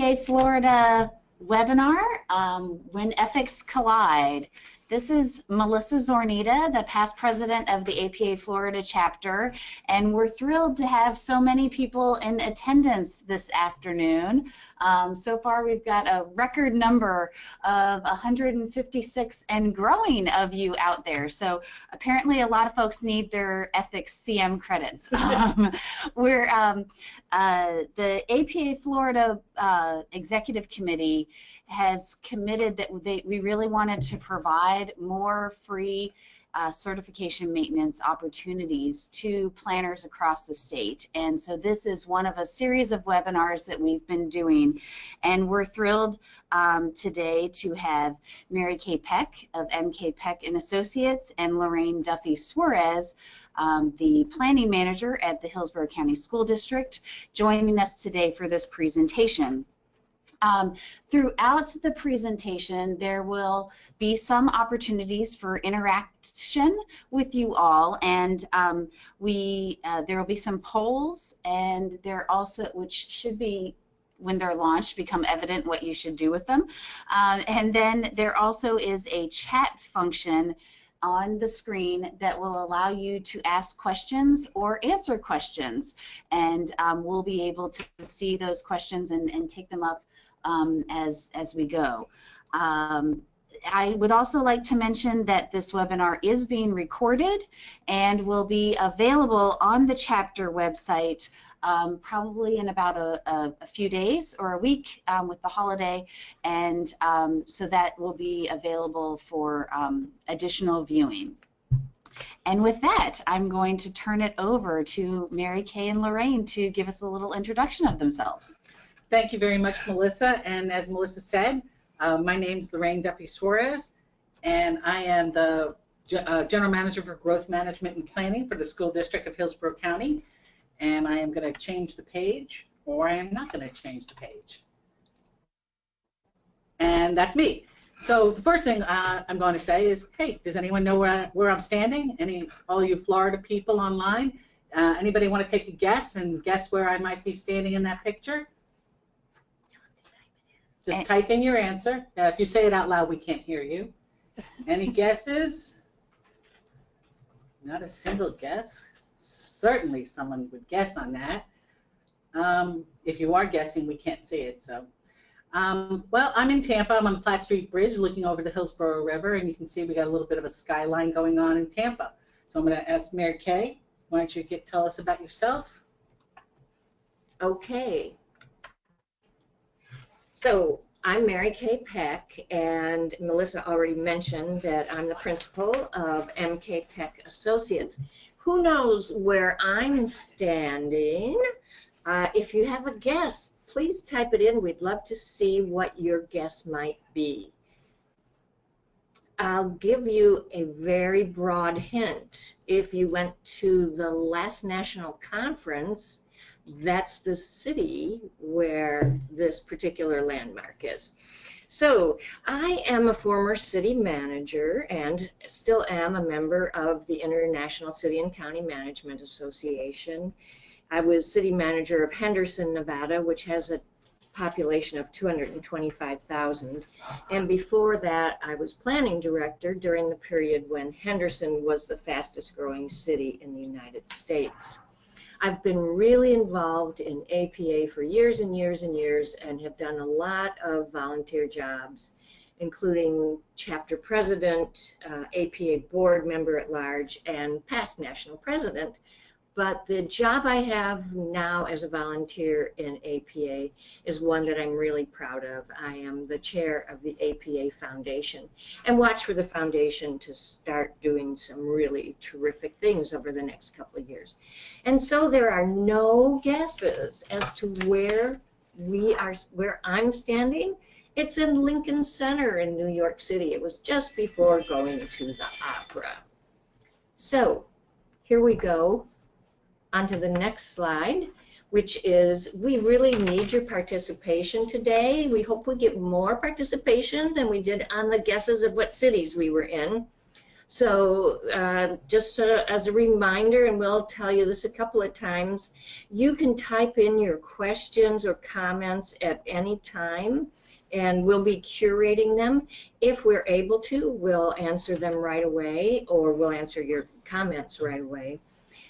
APA Florida webinar, When Ethics Collide. This is Melissa Zornita, the past president of the APA Florida chapter, and we're thrilled to have so many people in attendance this afternoon. So far we've got a record number of 156 and growing of you out there, so apparently a lot of folks need their ethics CM credits. The APA Florida Executive Committee has committed that we really wanted to provide more free certification maintenance opportunities to planners across the state, and so this is one of a series of webinars that we've been doing, and we're thrilled today to have Mary Kay Peck of Kay Peck and Associates and Lorraine Duffy-Suarez, the planning manager at the Hillsborough County School District, joining us today for this presentation. Throughout the presentation, there will be some opportunities for interaction with you all, and there will be some polls, and there also, which should be, when they're launched, become evident what you should do with them. And then there also is a chat function on the screen that will allow you to ask questions or answer questions, and we'll be able to see those questions and take them up as we go. I would also like to mention that this webinar is being recorded and will be available on the chapter website probably in about a few days or a week with the holiday, and so that will be available for additional viewing. And with that, I'm going to turn it over to Mary Kay and Lorraine to give us a little introduction of themselves. Thank you very much, Melissa. And as Melissa said, my name is Lorraine Duffy-Suarez, and I am the General Manager for Growth Management and Planning for the School District of Hillsborough County. And I am going to change the page, or I am not going to change the page. And that's me. So the first thing I'm going to say is, hey, does anyone know where I'm standing? All you Florida people online? Anybody want to take a guess and guess where I might be standing in that picture? Just type in your answer. If you say it out loud, we can't hear you. Any guesses? Not a single guess. Certainly someone would guess on that. If you are guessing, we can't see it. So, well, I'm in Tampa. I'm on the Platte Street Bridge looking over the Hillsborough River, and you can see we got a little bit of a skyline going on in Tampa. So I'm going to ask Mary Kay, why don't you tell us about yourself? Okay. So I'm Mary Kay Peck, and Melissa already mentioned that I'm the principal of Kay Peck Associates. Who knows where I'm standing? If you have a guess, please type it in. We'd love to see what your guess might be. I'll give you a very broad hint. If you went to the last national conference, that's the city where this particular landmark is. So I am a former city manager and still am a member of the International City and County Management Association. I was city manager of Henderson, Nevada, which has a population of 225,000. And before that, I was planning director during the period when Henderson was the fastest growing city in the United States. I've been really involved in APA for years and years and years, and have done a lot of volunteer jobs, including chapter president, APA board member at large, and past national president. But the job I have now as a volunteer in APA is one that I'm really proud of. I am the chair of the APA Foundation, and watch for the foundation to start doing some really terrific things over the next couple of years. And so there are no guesses as to where I'm standing. It's in Lincoln Center in New York City. It was just before going to the opera. So here we go. On to the next slide, which is, we really need your participation today. We hope we get more participation than we did on the guesses of what cities we were in. So just as a reminder, and we'll tell you this a couple of times, you can type in your questions or comments at any time, and we'll be curating them. If we're able to, we'll answer them right away, or we'll answer your comments right away.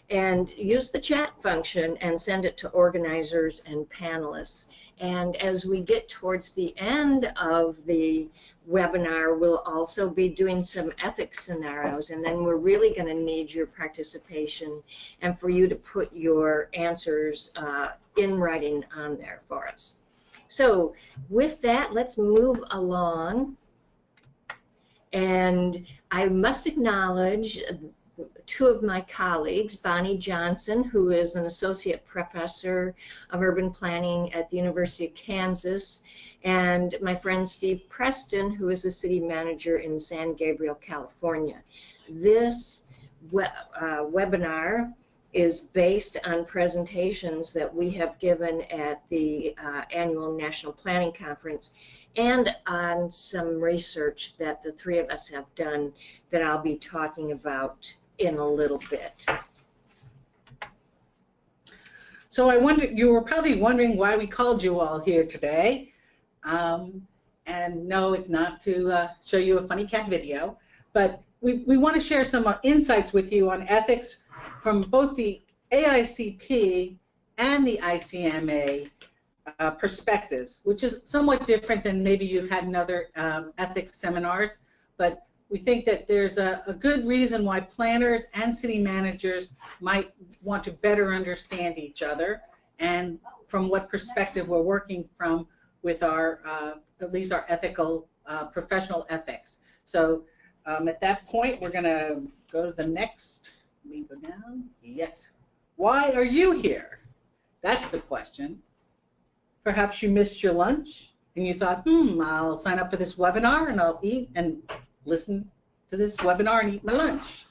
And use the chat function and send it to organizers and panelists. And as we get towards the end of the webinar, we'll also be doing some ethics scenarios, and then we're really going to need your participation and for you to put your answers in writing on there for us. So with that, let's move along. And I must acknowledge two of my colleagues, Bonnie Johnson, who is an associate professor of urban planning at the University of Kansas, and my friend Steve Preston, who is a city manager in San Gabriel, California. This webinar is based on presentations that we have given at the annual National Planning Conference and on some research that the three of us have done that I'll be talking about in a little bit. So I wonder, you were probably wondering why we called you all here today. And no, it's not to show you a funny cat video, but we want to share some insights with you on ethics from both the AICP and the ICMA perspectives, which is somewhat different than maybe you've had in other ethics seminars, but we think that there's a good reason why planners and city managers might want to better understand each other and from what perspective we're working from with our, at least our ethical, professional ethics. So at that point, we're going to go to the next. Let me go down. Yes. Why are you here? That's the question. Perhaps you missed your lunch and you thought, I'll sign up for this webinar and I'll eat and listen to this webinar and eat my lunch.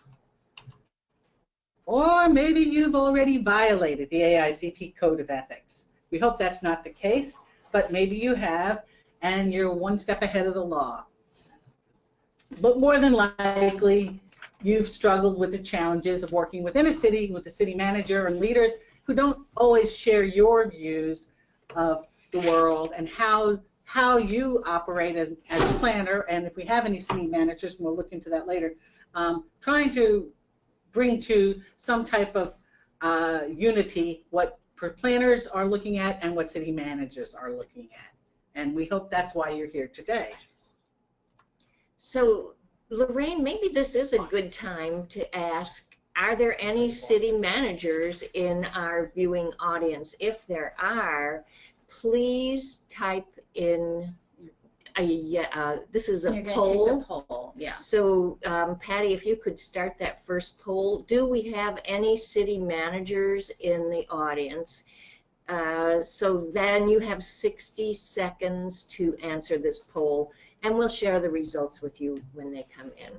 Or maybe you've already violated the AICP Code of Ethics. We hope that's not the case, but maybe you have and you're one step ahead of the law. But more than likely, you've struggled with the challenges of working within a city with the city manager and leaders who don't always share your views of the world and how you operate as a planner, and if we have any city managers, and we'll look into that later, trying to bring to some type of unity what planners are looking at and what city managers are looking at. And we hope that's why you're here today. So, Lorraine, maybe this is a good time to ask, are there any city managers in our viewing audience? If there are, please type in this is a You're gonna poll. take the poll, yeah. So, Patty, if you could start that first poll. Do we have any city managers in the audience? So then you have 60 seconds to answer this poll, and we'll share the results with you when they come in.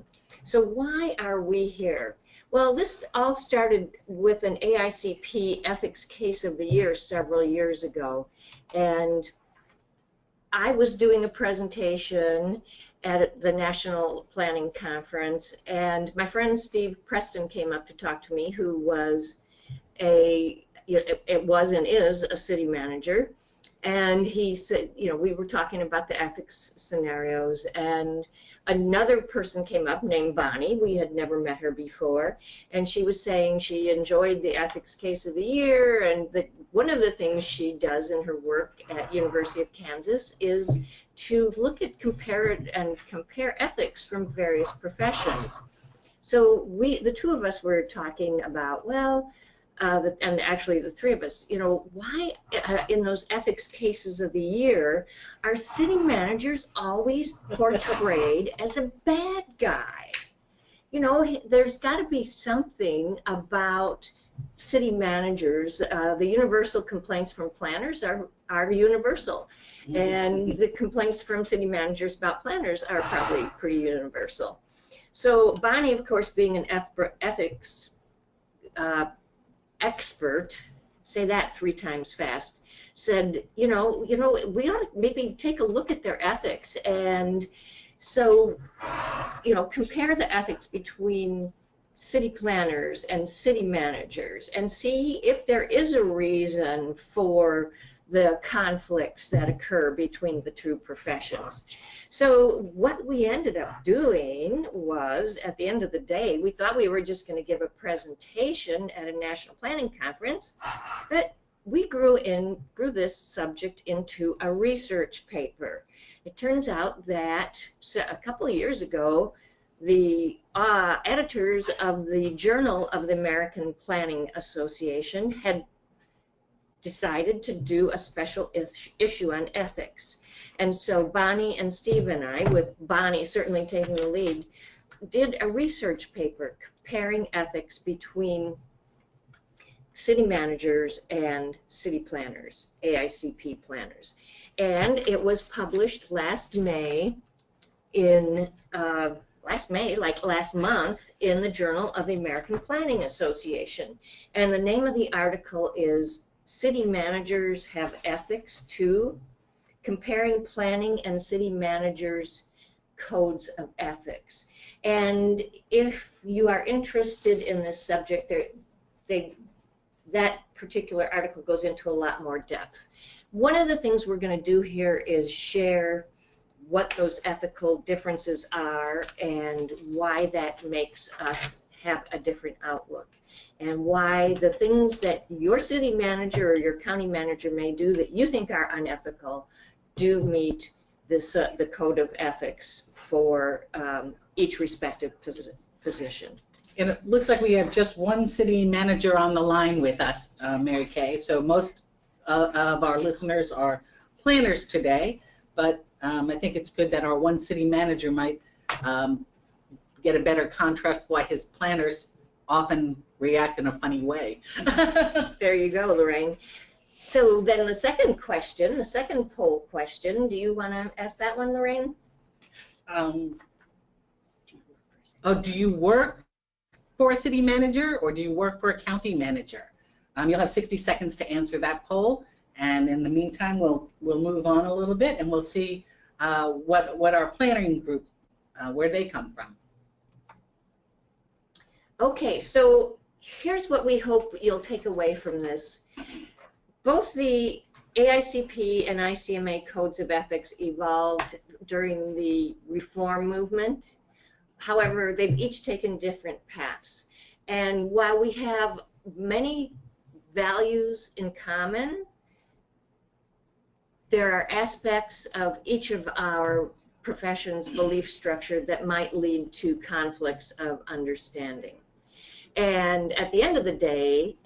So why are we here? Well, this all started with an AICP Ethics Case of the Year several years ago, and I was doing a presentation at the National Planning Conference, and my friend Steve Preston came up to talk to me, who was and is a city manager, and he said, we were talking about the ethics scenarios, and another person came up named Bonnie. We had never met her before, and she was saying she enjoyed the Ethics Case of the Year, and that one of the things she does in her work at University of Kansas is to look at compare ethics from various professions. So the two of us were talking about, well, and actually the three of us, why in those ethics cases of the year are city managers always portrayed as a bad guy? There's got to be something about city managers. The universal complaints from planners are universal, and the complaints from city managers about planners are probably pretty universal. So Bonnie, of course, being an ethics expert, say that 3 times fast, said, we ought to maybe take a look at their ethics and So, you know, compare the ethics between city planners and city managers and see if there is a reason for the conflicts that occur between the two professions. So what we ended up doing was, at the end of the day, we thought we were just going to give a presentation at a national planning conference, but we grew this subject into a research paper. It turns out that a couple of years ago, the editors of the Journal of the American Planning Association had decided to do a special issue on ethics. And so Bonnie and Steve and I, with Bonnie certainly taking the lead, did a research paper comparing ethics between city managers and city planners, AICP planners. And it was published last May in, like last month, in the Journal of the American Planning Association. And the name of the article is City Managers Have Ethics Too? Comparing Planning and City Managers' Codes of Ethics. And if you are interested in this subject, that particular article goes into a lot more depth. One of the things we're going to do here is share what those ethical differences are and why that makes us have a different outlook, and why the things that your city manager or your county manager may do that you think are unethical do meet this, the code of ethics for each respective position. And it looks like we have just one city manager on the line with us, Mary Kay. So most of our listeners are planners today, but I think it's good that our one city manager might get a better contrast why his planners often react in a funny way. There you go, Lorraine. So then the second question, the second poll question, do you want to ask that one, Lorraine? Do you work for a city manager or do you work for a county manager? You'll have 60 seconds to answer that poll, and in the meantime we'll move on a little bit and we'll see what our planning group, where they come from. Okay, so here's what we hope you'll take away from this. Both the AICP and ICMA codes of ethics evolved during the reform movement. However, they've each taken different paths. And while we have many values in common, there are aspects of each of our professions' belief structure that might lead to conflicts of understanding. And at the end of the day,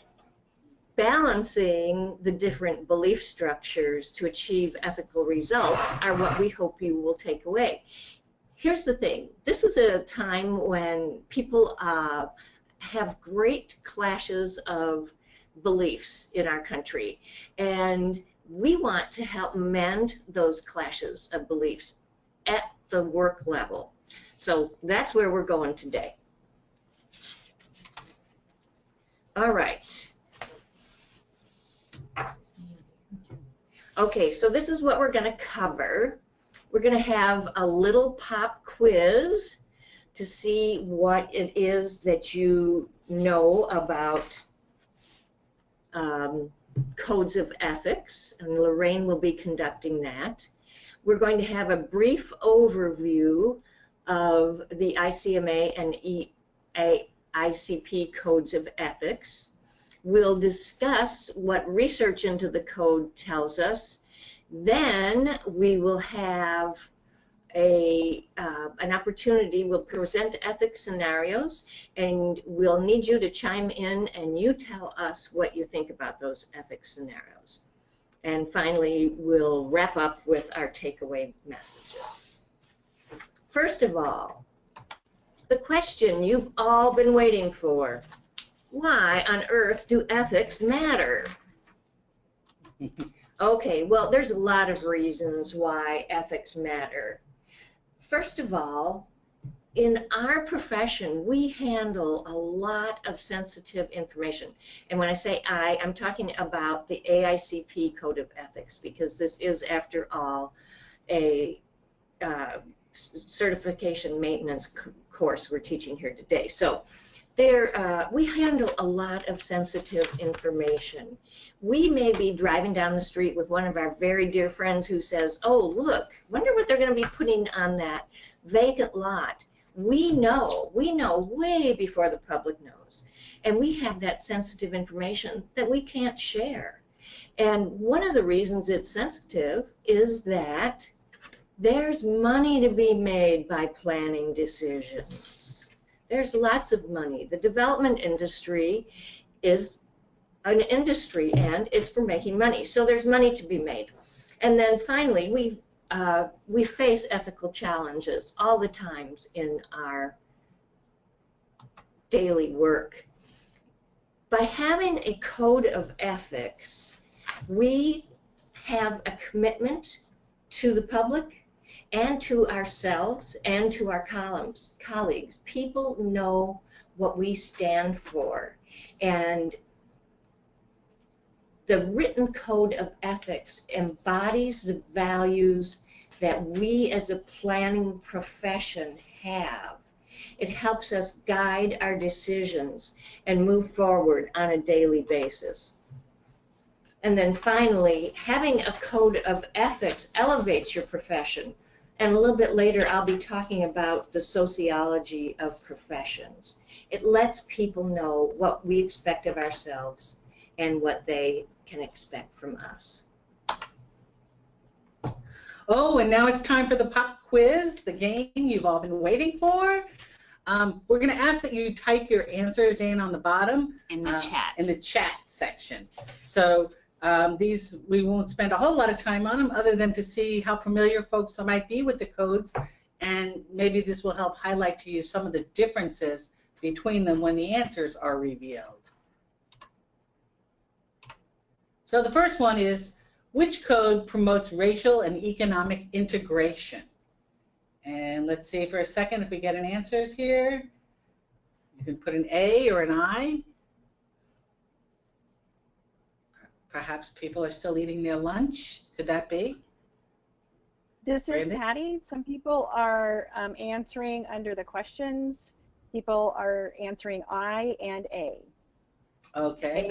balancing the different belief structures to achieve ethical results are what we hope you will take away. Here's the thing. This is a time when people have great clashes of beliefs in our country, and we want to help mend those clashes of beliefs at the work level. So that's where we're going today. All right. Okay, so this is what we're going to cover. We're going to have a little pop quiz to see what it is that you know about codes of ethics, and Lorraine will be conducting that. We're going to have a brief overview of the ICMA and AICP codes of ethics. We'll discuss what research into the code tells us. Then we will have an opportunity. We'll present ethics scenarios, and we'll need you to chime in and you tell us what you think about those ethics scenarios. And finally, we'll wrap up with our takeaway messages. First of all, the question you've all been waiting for: why on earth do ethics matter? Okay, well, there's a lot of reasons why ethics matter. First of all, in our profession, we handle a lot of sensitive information. And when I say I'm talking about the AICP Code of Ethics, because this is, after all, a certification maintenance course we're teaching here today. So there, we handle a lot of sensitive information. We may be driving down the street with one of our very dear friends who says, oh, look, wonder what they're going to be putting on that vacant lot. We know way before the public knows. And we have that sensitive information that we can't share. And one of the reasons it's sensitive is that there's money to be made by planning decisions. There's lots of money. The development industry is an industry and it's for making money. So there's money to be made. And then finally, we face ethical challenges all the times in our daily work. By having a code of ethics, we have a commitment to the public and to ourselves and to our colleagues. People know what we stand for. And the written code of ethics embodies the values that we as a planning profession have. It helps us guide our decisions and move forward on a daily basis. And then finally, having a code of ethics elevates your profession. And a little bit later, I'll be talking about the sociology of professions. It lets people know what we expect of ourselves and what they can expect from us. Oh, and now it's time for the pop quiz, the game you've all been waiting for. We're going to ask that you type your answers in on the bottom. In the chat. In the chat section. So these, we won't spend a whole lot of time on them other than to see how familiar folks might be with the codes, and maybe this will help highlight to you some of the differences between them when the answers are revealed. So the first one is, which code promotes racial and economic integration? And let's see for a second if we get an answers here. You can put an A or an I. Perhaps people are still eating their lunch. Could that be? This is Brandon? Patty. Some people are answering under the questions. People are answering I and A. Okay.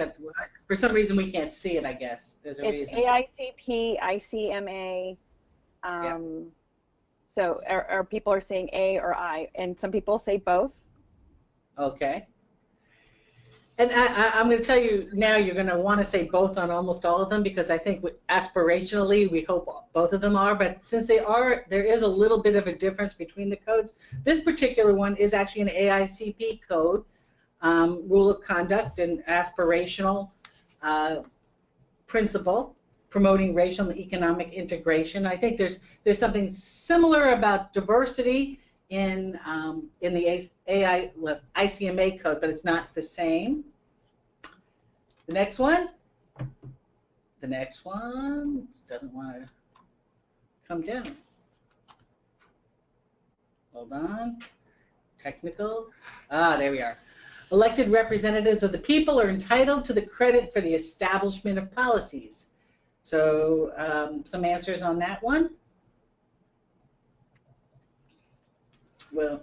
For some reason we can't see it, I guess. There's a It's reason. AICP, ICMA. So people are saying A or I, and some people say both. Okay. And I'm going to tell you now, you're going to want to say both on almost all of them, because I think aspirationally we hope both of them are, but since they are, there is a little bit of a difference between the codes. This particular one is actually an AICP code, rule of conduct and aspirational principle, promoting racial and economic integration. I think there's something similar about diversity in the ICMA code, but it's not the same. The next one doesn't want to come down. Hold on. Technical. There we are. Elected representatives of the people are entitled to the credit for the establishment of policies. So some answers on that one. Well,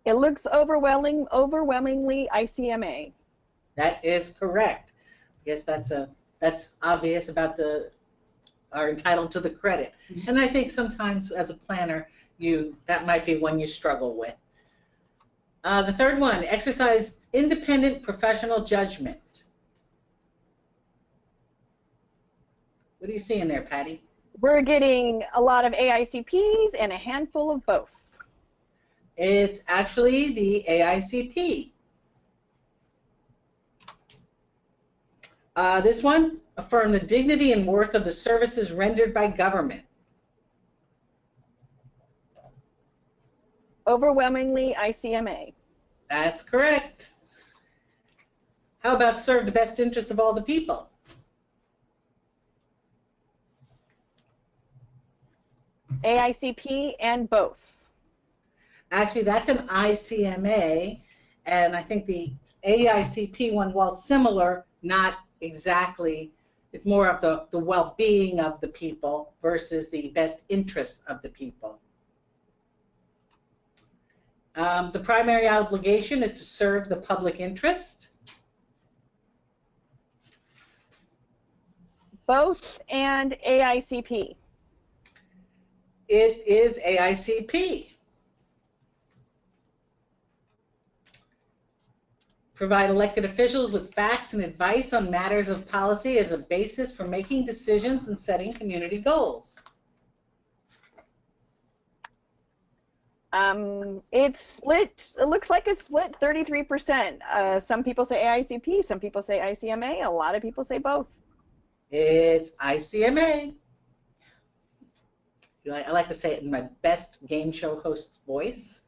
It looks overwhelmingly ICMA. that is correct. I guess that's obvious about are entitled to the credit. And I think sometimes as a planner, that might be one you struggle with. The third one, exercise independent professional judgment. What do you see in there, Patty? We're getting a lot of AICPs and a handful of both. It's actually the AICP. This one, affirm the dignity and worth of the services rendered by government. Overwhelmingly ICMA. That's correct. How about serve the best interest of all the people? AICP and both. Actually, that's an ICMA, and I think the AICP one, while similar, not exactly, it's more of the well-being of the people versus the best interests of the people. The primary obligation is to serve the public interest. Both and AICP. It is AICP. Provide elected officials with facts and advice on matters of policy as a basis for making decisions and setting community goals. It's split. It looks like it's split 33%. Some people say AICP, some people say ICMA, a lot of people say both. It's ICMA. I like to say it in my best game show host voice.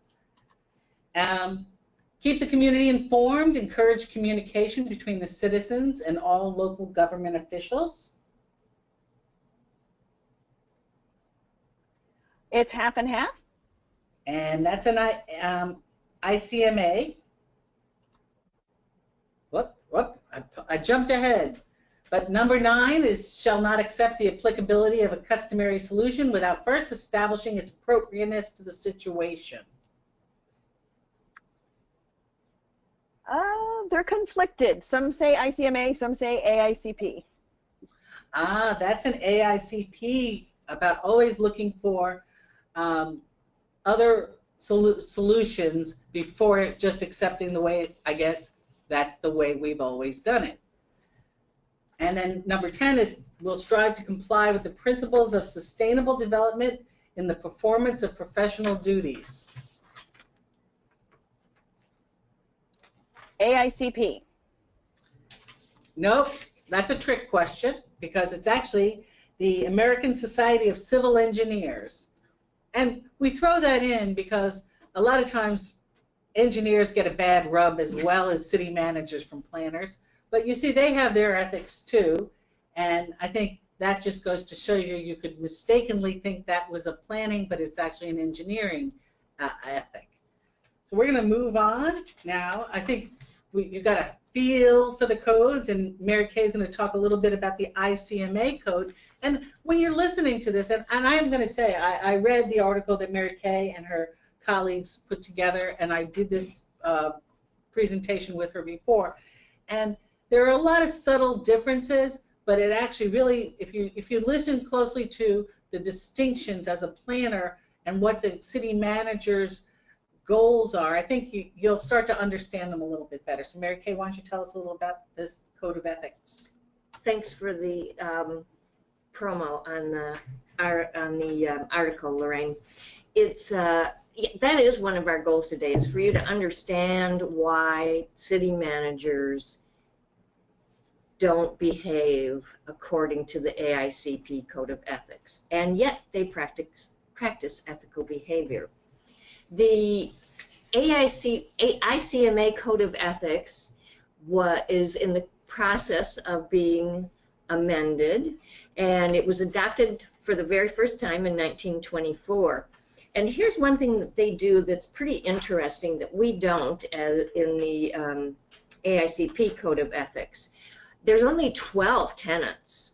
Keep the community informed, encourage communication between the citizens and all local government officials. It's half and half. And that's an ICMA. I jumped ahead. But number 9 is shall not accept the applicability of a customary solution without first establishing its appropriateness to the situation. They're conflicted. Some say ICMA, some say AICP. That's an AICP about always looking for other solutions before just accepting the way, I guess that's the way we've always done it. And then number 10 is we'll strive to comply with the principles of sustainable development in the performance of professional duties. AICP. Nope, that's a trick question because it's actually the American Society of Civil Engineers. And we throw that in because a lot of times engineers get a bad rub as well as city managers from planners. But you see, they have their ethics too, and I think that just goes to show you you could mistakenly think that was a planning, but it's actually an engineering ethic. So we're going to move on now. I think you've got a feel for the codes, and Mary Kay is going to talk a little bit about the ICMA code. And when you're listening to this, and I'm going to say, I read the article that Mary Kay and her colleagues put together, and I did this presentation with her before. And there are a lot of subtle differences, but it actually really, if you listen closely to the distinctions as a planner and what the city manager's goals are, I think you'll start to understand them a little bit better. So Mary Kay, why don't you tell us a little about this code of ethics? Thanks for the promo on the article, Lorraine. It's that is one of our goals today, is for you to understand why city managers don't behave according to the AICP Code of Ethics, and yet they practice ethical behavior. The ICMA Code of Ethics is in the process of being amended, and it was adopted for the very first time in 1924. And here's one thing that they do that's pretty interesting that we don't in the AICP Code of Ethics. There's only 12 tenets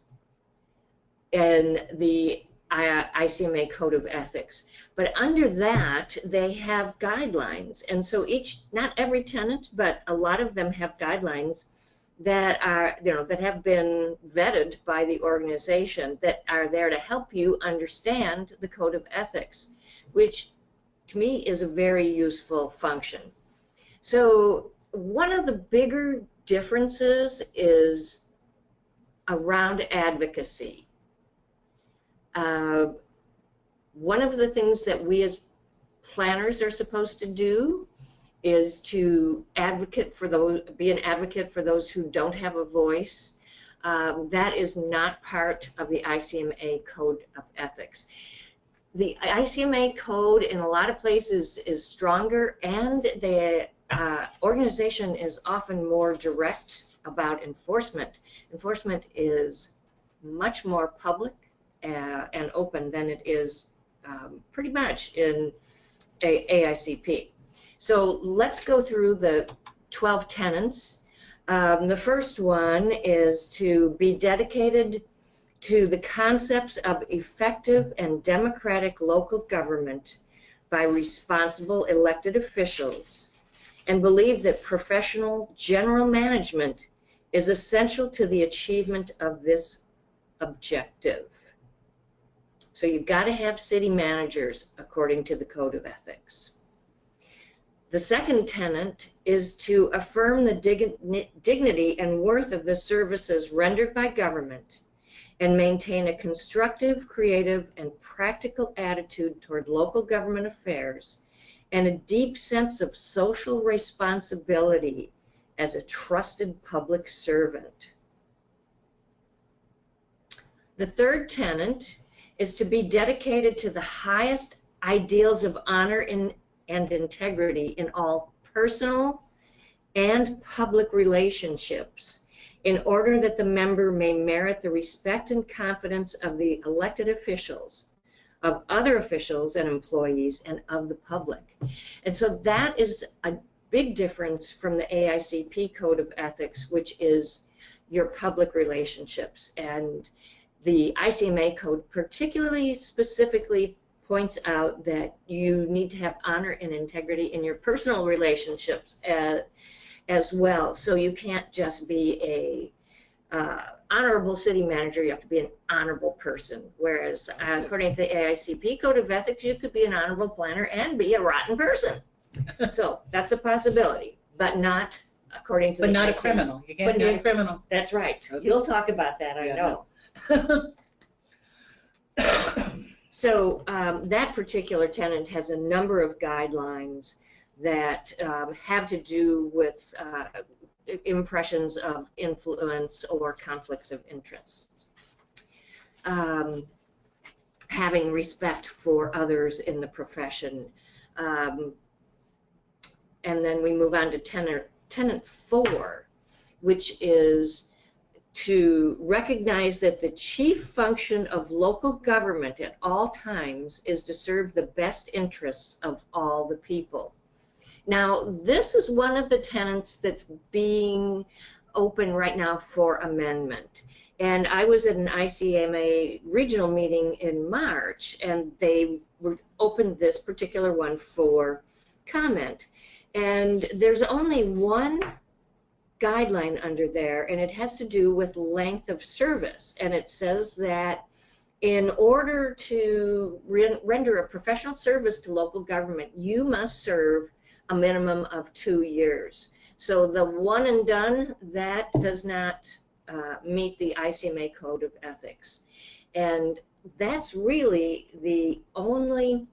in the ICMA Code of Ethics, but under that they have guidelines, and so not every tenant, but a lot of them have guidelines that are, that have been vetted by the organization that are there to help you understand the Code of Ethics, which to me is a very useful function. So one of the bigger differences is around advocacy. One of the things that we as planners are supposed to do is to be an advocate for those who don't have a voice. That is not part of the ICMA Code of Ethics. The ICMA code in a lot of places is stronger, and the organization is often more direct about enforcement. Enforcement is much more public and open than it is pretty much in AICP. So let's go through the 12 tenets. The first one is to be dedicated to the concepts of effective and democratic local government by responsible elected officials and believe that professional general management is essential to the achievement of this objective. So you've got to have city managers according to the Code of Ethics. The second tenet is to affirm the dignity and worth of the services rendered by government and maintain a constructive, creative, and practical attitude toward local government affairs and a deep sense of social responsibility as a trusted public servant. The third tenet is to be dedicated to the highest ideals of honor and integrity in all personal and public relationships in order that the member may merit the respect and confidence of the elected officials, of other officials and employees, and of the public. And so that is a big difference from the AICP Code of Ethics, which is your public relationships. And the ICMA Code particularly specifically points out that you need to have honor and integrity in your personal relationships as well. So you can't just be a honorable city manager, you have to be an honorable person. Whereas according to the AICP Code of Ethics, you could be an honorable planner and be a rotten person. So that's a possibility, but not according to the not ICMA. a criminal. You can't be a criminal. That's right. Okay. You'll talk about that, I know. No. So that particular tenet has a number of guidelines that have to do with impressions of influence or conflicts of interest. Having respect for others in the profession. And then we move on to tenet 4, which is to recognize that the chief function of local government at all times is to serve the best interests of all the people. Now, this is one of the tenets that's being open right now for amendment. And I was at an ICMA regional meeting in March, and they opened this particular one for comment. And there's only one guideline under there, and it has to do with length of service. And it says that in order to render a professional service to local government, you must serve a minimum of 2 years. So the one and done, that does not meet the ICMA Code of Ethics. And that's really the only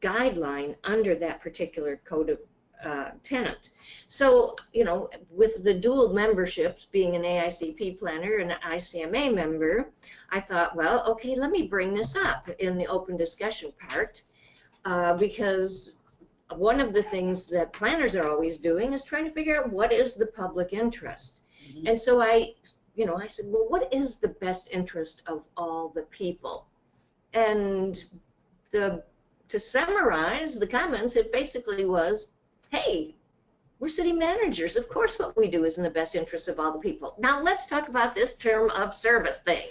guideline under that particular code of tenant. So, you know, with the dual memberships, being an AICP planner and an ICMA member, I thought, well, okay, let me bring this up in the open discussion part, because one of the things that planners are always doing is trying to figure out what is the public interest. Mm-hmm. And so I said, well, what is the best interest of all the people? And to summarize the comments, it basically was, hey, we're city managers. Of course what we do is in the best interest of all the people. Now let's talk about this term of service thing.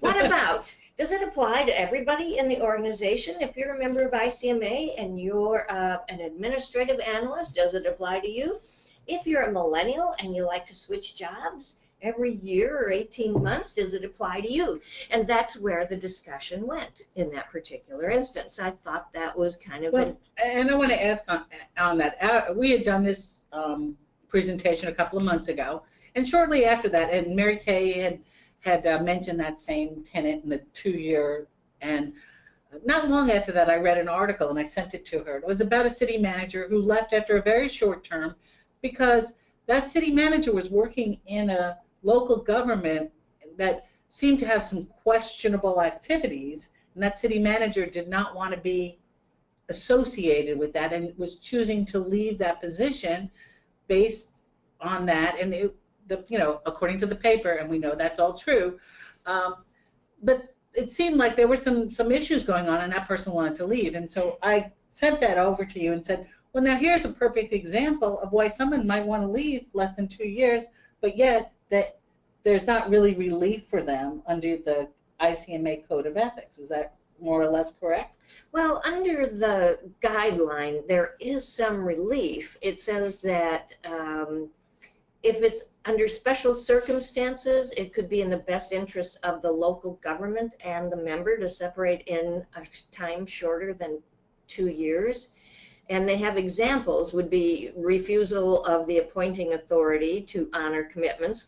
What about, does it apply to everybody in the organization? If you're a member of ICMA and you're an administrative analyst, does it apply to you? If you're a millennial and you like to switch jobs every year or 18 months, does it apply to you? And that's where the discussion went in that particular instance. I thought that was kind of and I want to ask on that. We had done this presentation a couple of months ago, and shortly after that, and Mary Kay had mentioned that same tenet in the 2-year, and not long after that I read an article and I sent it to her. It was about a city manager who left after a very short term because that city manager was working in a local government that seemed to have some questionable activities, and that city manager did not want to be associated with that and was choosing to leave that position based on that. And according to the paper, and we know that's all true, but it seemed like there were some issues going on and that person wanted to leave. And so I sent that over to you and said, well, now here's a perfect example of why someone might want to leave less than 2 years, but yet that there's not really relief for them under the ICMA Code of Ethics. Is that more or less correct? Well, under the guideline, there is some relief. It says that if it's under special circumstances, it could be in the best interest of the local government and the member to separate in a time shorter than 2 years. And they have examples would be refusal of the appointing authority to honor commitments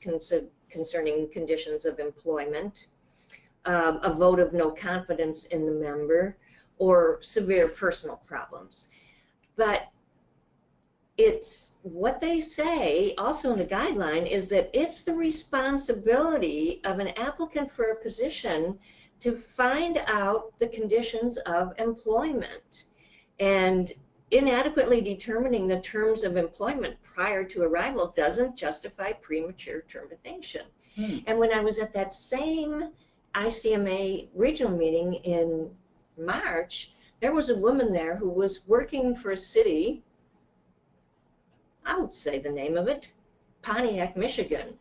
concerning conditions of employment, a vote of no confidence in the member, or severe personal problems. But it's what they say also in the guideline is that it's the responsibility of an applicant for a position to find out the conditions of employment. And inadequately determining the terms of employment prior to arrival doesn't justify premature termination. And when I was at that same ICMA regional meeting in March, there was a woman there who was working for a city, I would say the name of it, Pontiac, Michigan,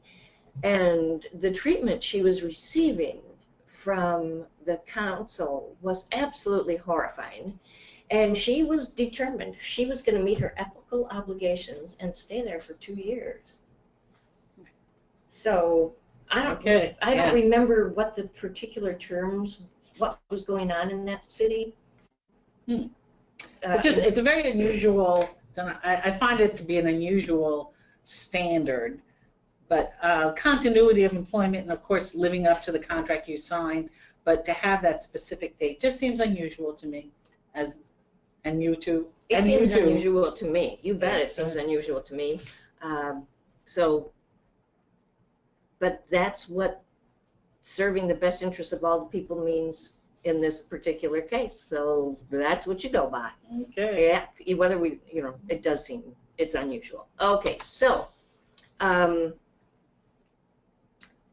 and the treatment she was receiving from the council was absolutely horrifying. And she was determined she was going to meet her ethical obligations and stay there for 2 years. So I don't remember what the particular terms, what was going on in that city. It's a very unusual. I find it to be an unusual standard, but continuity of employment and of course living up to the contract you sign, but to have that specific date just seems unusual to me. And you too. It seems unusual to me. You bet it seems unusual to me. But that's what serving the best interests of all the people means in this particular case. So that's what you go by. Okay. Yeah. Whether it does seem it's unusual. Okay. So the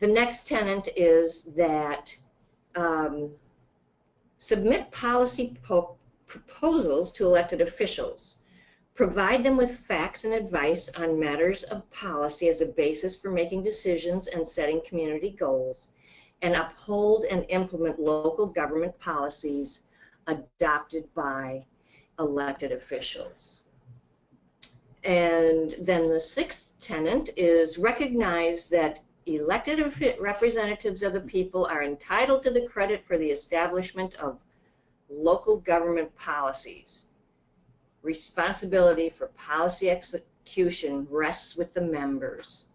next tenet is that submit policy proposals to elected officials. Provide them with facts and advice on matters of policy as a basis for making decisions and setting community goals, and uphold and implement local government policies adopted by elected officials. And then the sixth tenet is recognize that elected representatives of the people are entitled to the credit for the establishment of local government policies. Responsibility for policy execution rests with the members.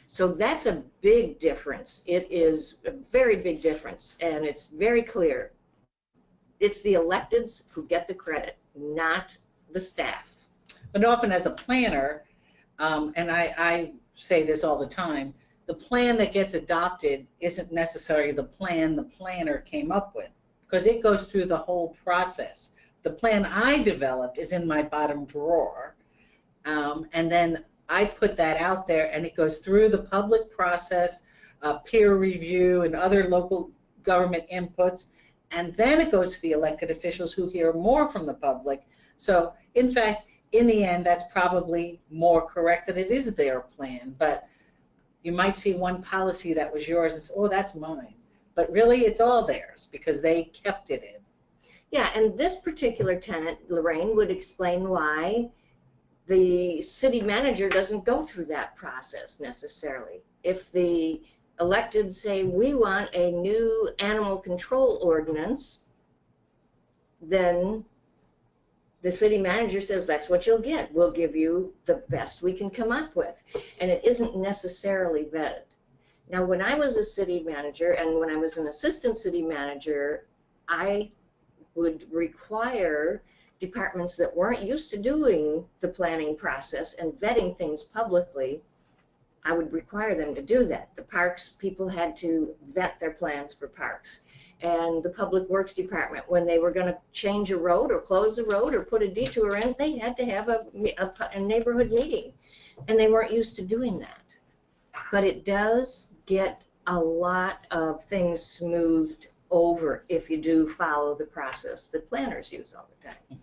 So that's a big difference. It is a very big difference, and it's very clear. It's the electeds who get the credit, not the staff. But often as a planner, and I say this all the time, the plan that gets adopted isn't necessarily the plan the planner came up with, because it goes through the whole process. The plan I developed is in my bottom drawer, and then I put that out there, and it goes through the public process, peer review, and other local government inputs, and then it goes to the elected officials who hear more from the public. So, in fact, in the end, that's probably more correct that it is their plan, but you might see one policy that was yours and say, oh, that's mine. But really, it's all theirs because they kept it in. Yeah, and this particular tenet, Lorraine, would explain why the city manager doesn't go through that process necessarily. If the elected say, we want a new animal control ordinance, then the city manager says, that's what you'll get. We'll give you the best we can come up with. And it isn't necessarily vetted. Now, when I was a city manager and when I was an assistant city manager, I would require departments that weren't used to doing the planning process and vetting things publicly, I would require them to do that. The parks people had to vet their plans for parks. And the public works department, when they were going to change a road or close a road or put a detour in, they had to have a neighborhood meeting. And they weren't used to doing that. But it does get a lot of things smoothed over if you do follow the process that planners use all the time.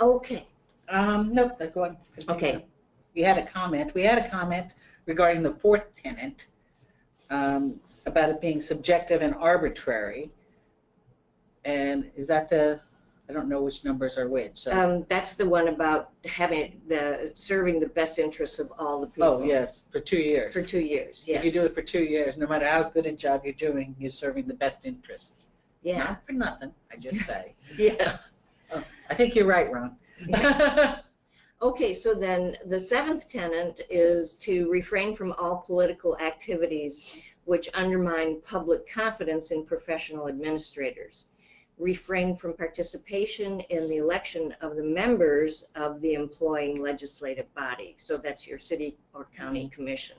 Okay. Nope, go on. Okay. We had a comment. We had a comment regarding the fourth tenet. about it being subjective and arbitrary. And is that I don't know which numbers are which. So. That's the one about serving the best interests of all the people. Oh, yes, for 2 years. For 2 years, yes. If you do it for 2 years, no matter how good a job you're doing, you're serving the best interests. Yeah. Not for nothing, I just say. Yes. Oh, I think you're right, Ron. Okay, so then the 7th tenet is to refrain from all political activities which undermine public confidence in professional administrators. Refrain from participation in the election of the members of the employing legislative body. So that's your city or county commission.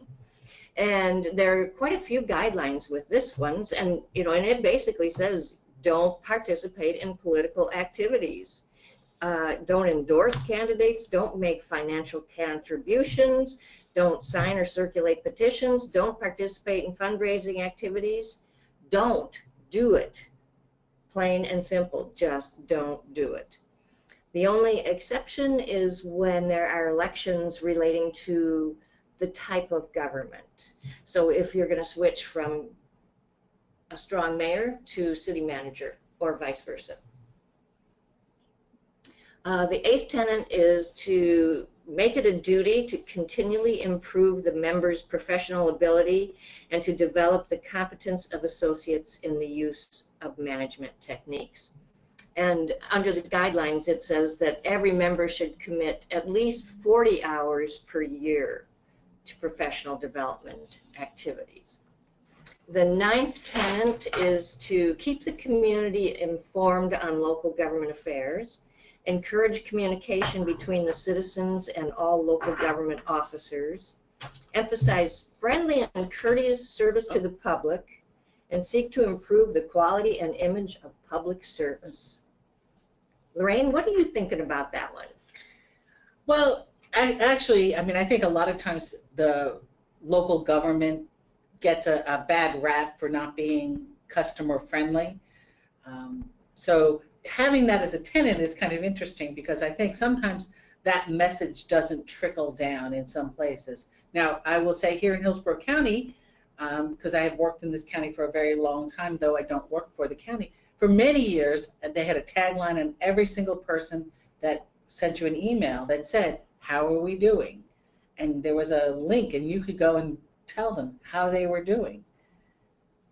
And there are quite a few guidelines with this one, and and it basically says don't participate in political activities. Don't endorse candidates, don't make financial contributions, don't sign or circulate petitions, don't participate in fundraising activities. Don't do it. Plain and simple, just don't do it. The only exception is when there are elections relating to the type of government. So if you're going to switch from a strong mayor to city manager or vice versa. The 8th tenet is to make it a duty to continually improve the members' professional ability and to develop the competence of associates in the use of management techniques. And under the guidelines, it says that every member should commit at least 40 hours per year to professional development activities. The 9th tenet is to keep the community informed on local government affairs, encourage communication between the citizens and all local government officers, emphasize friendly and courteous service to the public, and seek to improve the quality and image of public service. Lorraine, what are you thinking about that one? Well, actually, I think a lot of times the local government gets a bad rap for not being customer friendly. So having that as a tenet is kind of interesting because I think sometimes that message doesn't trickle down in some places. Now, I will say here in Hillsborough County, because I have worked in this county for a very long time, though I don't work for the county, for many years they had a tagline on every single person that sent you an email that said, "How are we doing?" And there was a link and you could go and tell them how they were doing.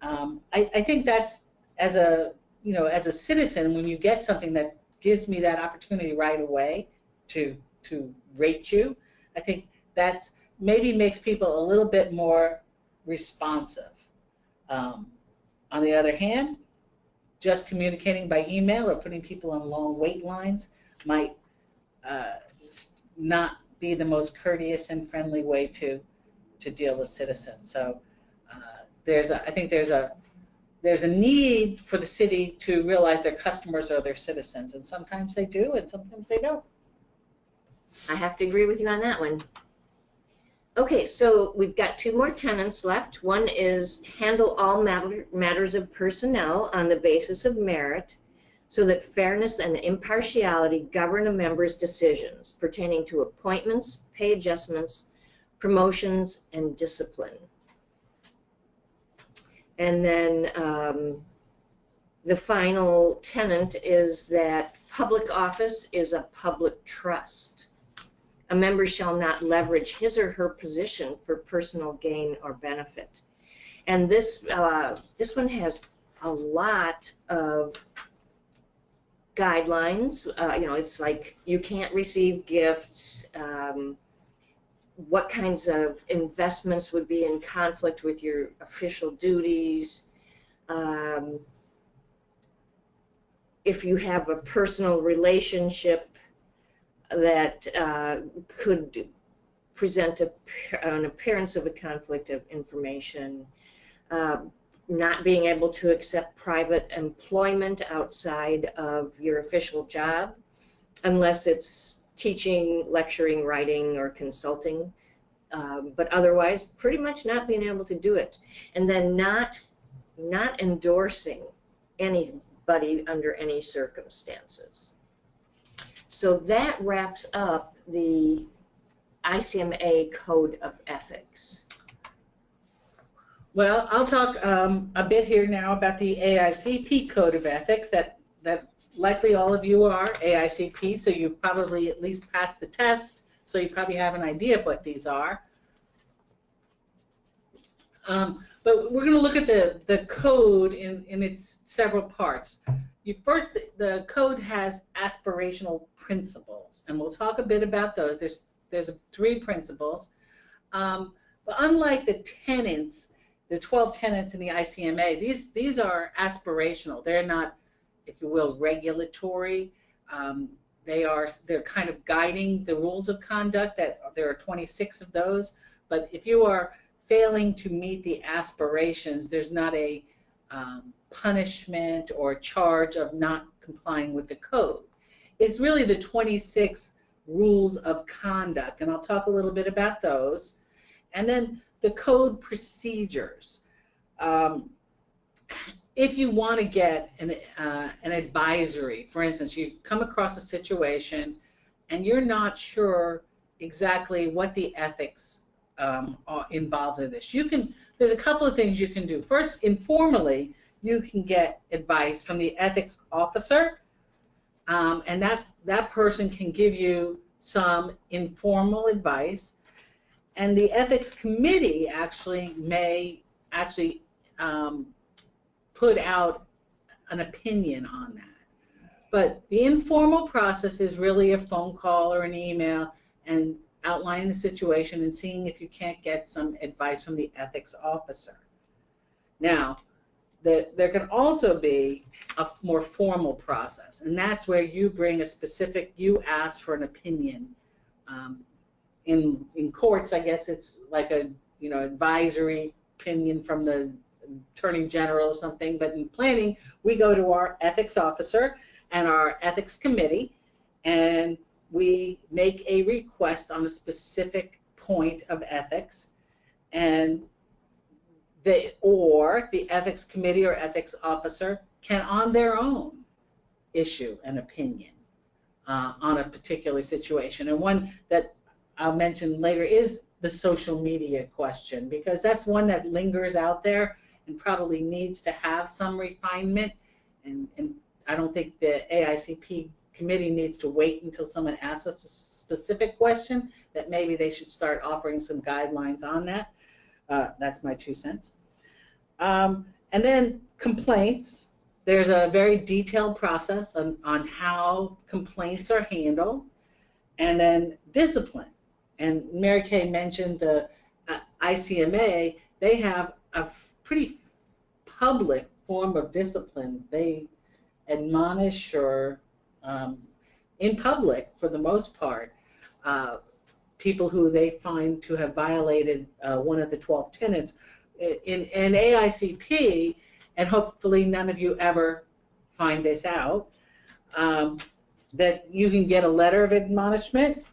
I think that's as a citizen, when you get something that gives me that opportunity right away to rate you, I think that maybe makes people a little bit more responsive. On the other hand, just communicating by email or putting people on long wait lines might not be the most courteous and friendly way to deal with citizens. So I think there's a need for the city to realize their customers are their citizens, and sometimes they do, and sometimes they don't. I have to agree with you on that one. Okay, so we've got 2 more tenets left. One is handle all matters of personnel on the basis of merit so that fairness and impartiality govern a member's decisions pertaining to appointments, pay adjustments, promotions, and discipline. And then the final tenet is that public office is a public trust. A member shall not leverage his or her position for personal gain or benefit. And this one has a lot of guidelines. It's like you can't receive gifts. What kinds of investments would be in conflict with your official duties? If you have a personal relationship that could present an appearance of a conflict of information, not being able to accept private employment outside of your official job, unless it's teaching, lecturing, writing, or consulting, but otherwise pretty much not being able to do it. And then not endorsing anybody under any circumstances. So that wraps up the ICMA Code of Ethics. Well, I'll talk a bit here now about the AICP Code of Ethics that likely all of you are AICP, so you probably at least passed the test, so you probably have an idea of what these are. But we're going to look at the code in its several parts. First, the code has aspirational principles, and we'll talk a bit about those. There's 3 principles. But unlike the tenets, the 12 tenets in the ICMA, these are aspirational. They're not, if you will, regulatory. They're kind of guiding the rules of conduct. That there are 26 of those. But if you are failing to meet the aspirations, there's not a punishment or charge of not complying with the code. It's really the 26 rules of conduct, and I'll talk a little bit about those. And then the code procedures. If you want to get an advisory, for instance, you come across a situation and you're not sure exactly what the ethics are involved in this. There's a couple of things you can do. First, informally, you can get advice from the ethics officer, and that person can give you some informal advice. And the ethics committee may put out an opinion on that. But the informal process is really a phone call or an email and outlining the situation and seeing if you can't get some advice from the ethics officer. Now, there can also be a more formal process, and that's where you bring you ask for an opinion. In courts, I guess it's like a advisory opinion from the Attorney General or something, but in planning, we go to our ethics officer and our ethics committee, and we make a request on a specific point of ethics, and the ethics committee or ethics officer can on their own issue an opinion on a particular situation. And one that I'll mention later is the social media question, because that's one that lingers out there and probably needs to have some refinement, and I don't think the AICP committee needs to wait until someone asks a specific question, that maybe they should start offering some guidelines on that. That's my 2 cents. And then complaints. There's a very detailed process on how complaints are handled. And then discipline. And Mary Kay mentioned the ICMA. They have a pretty public form of discipline. They admonish or in public, for the most part, people who they find to have violated one of the 12 tenets. In AICP, and hopefully none of you ever find this out, that you can get a letter of admonishment,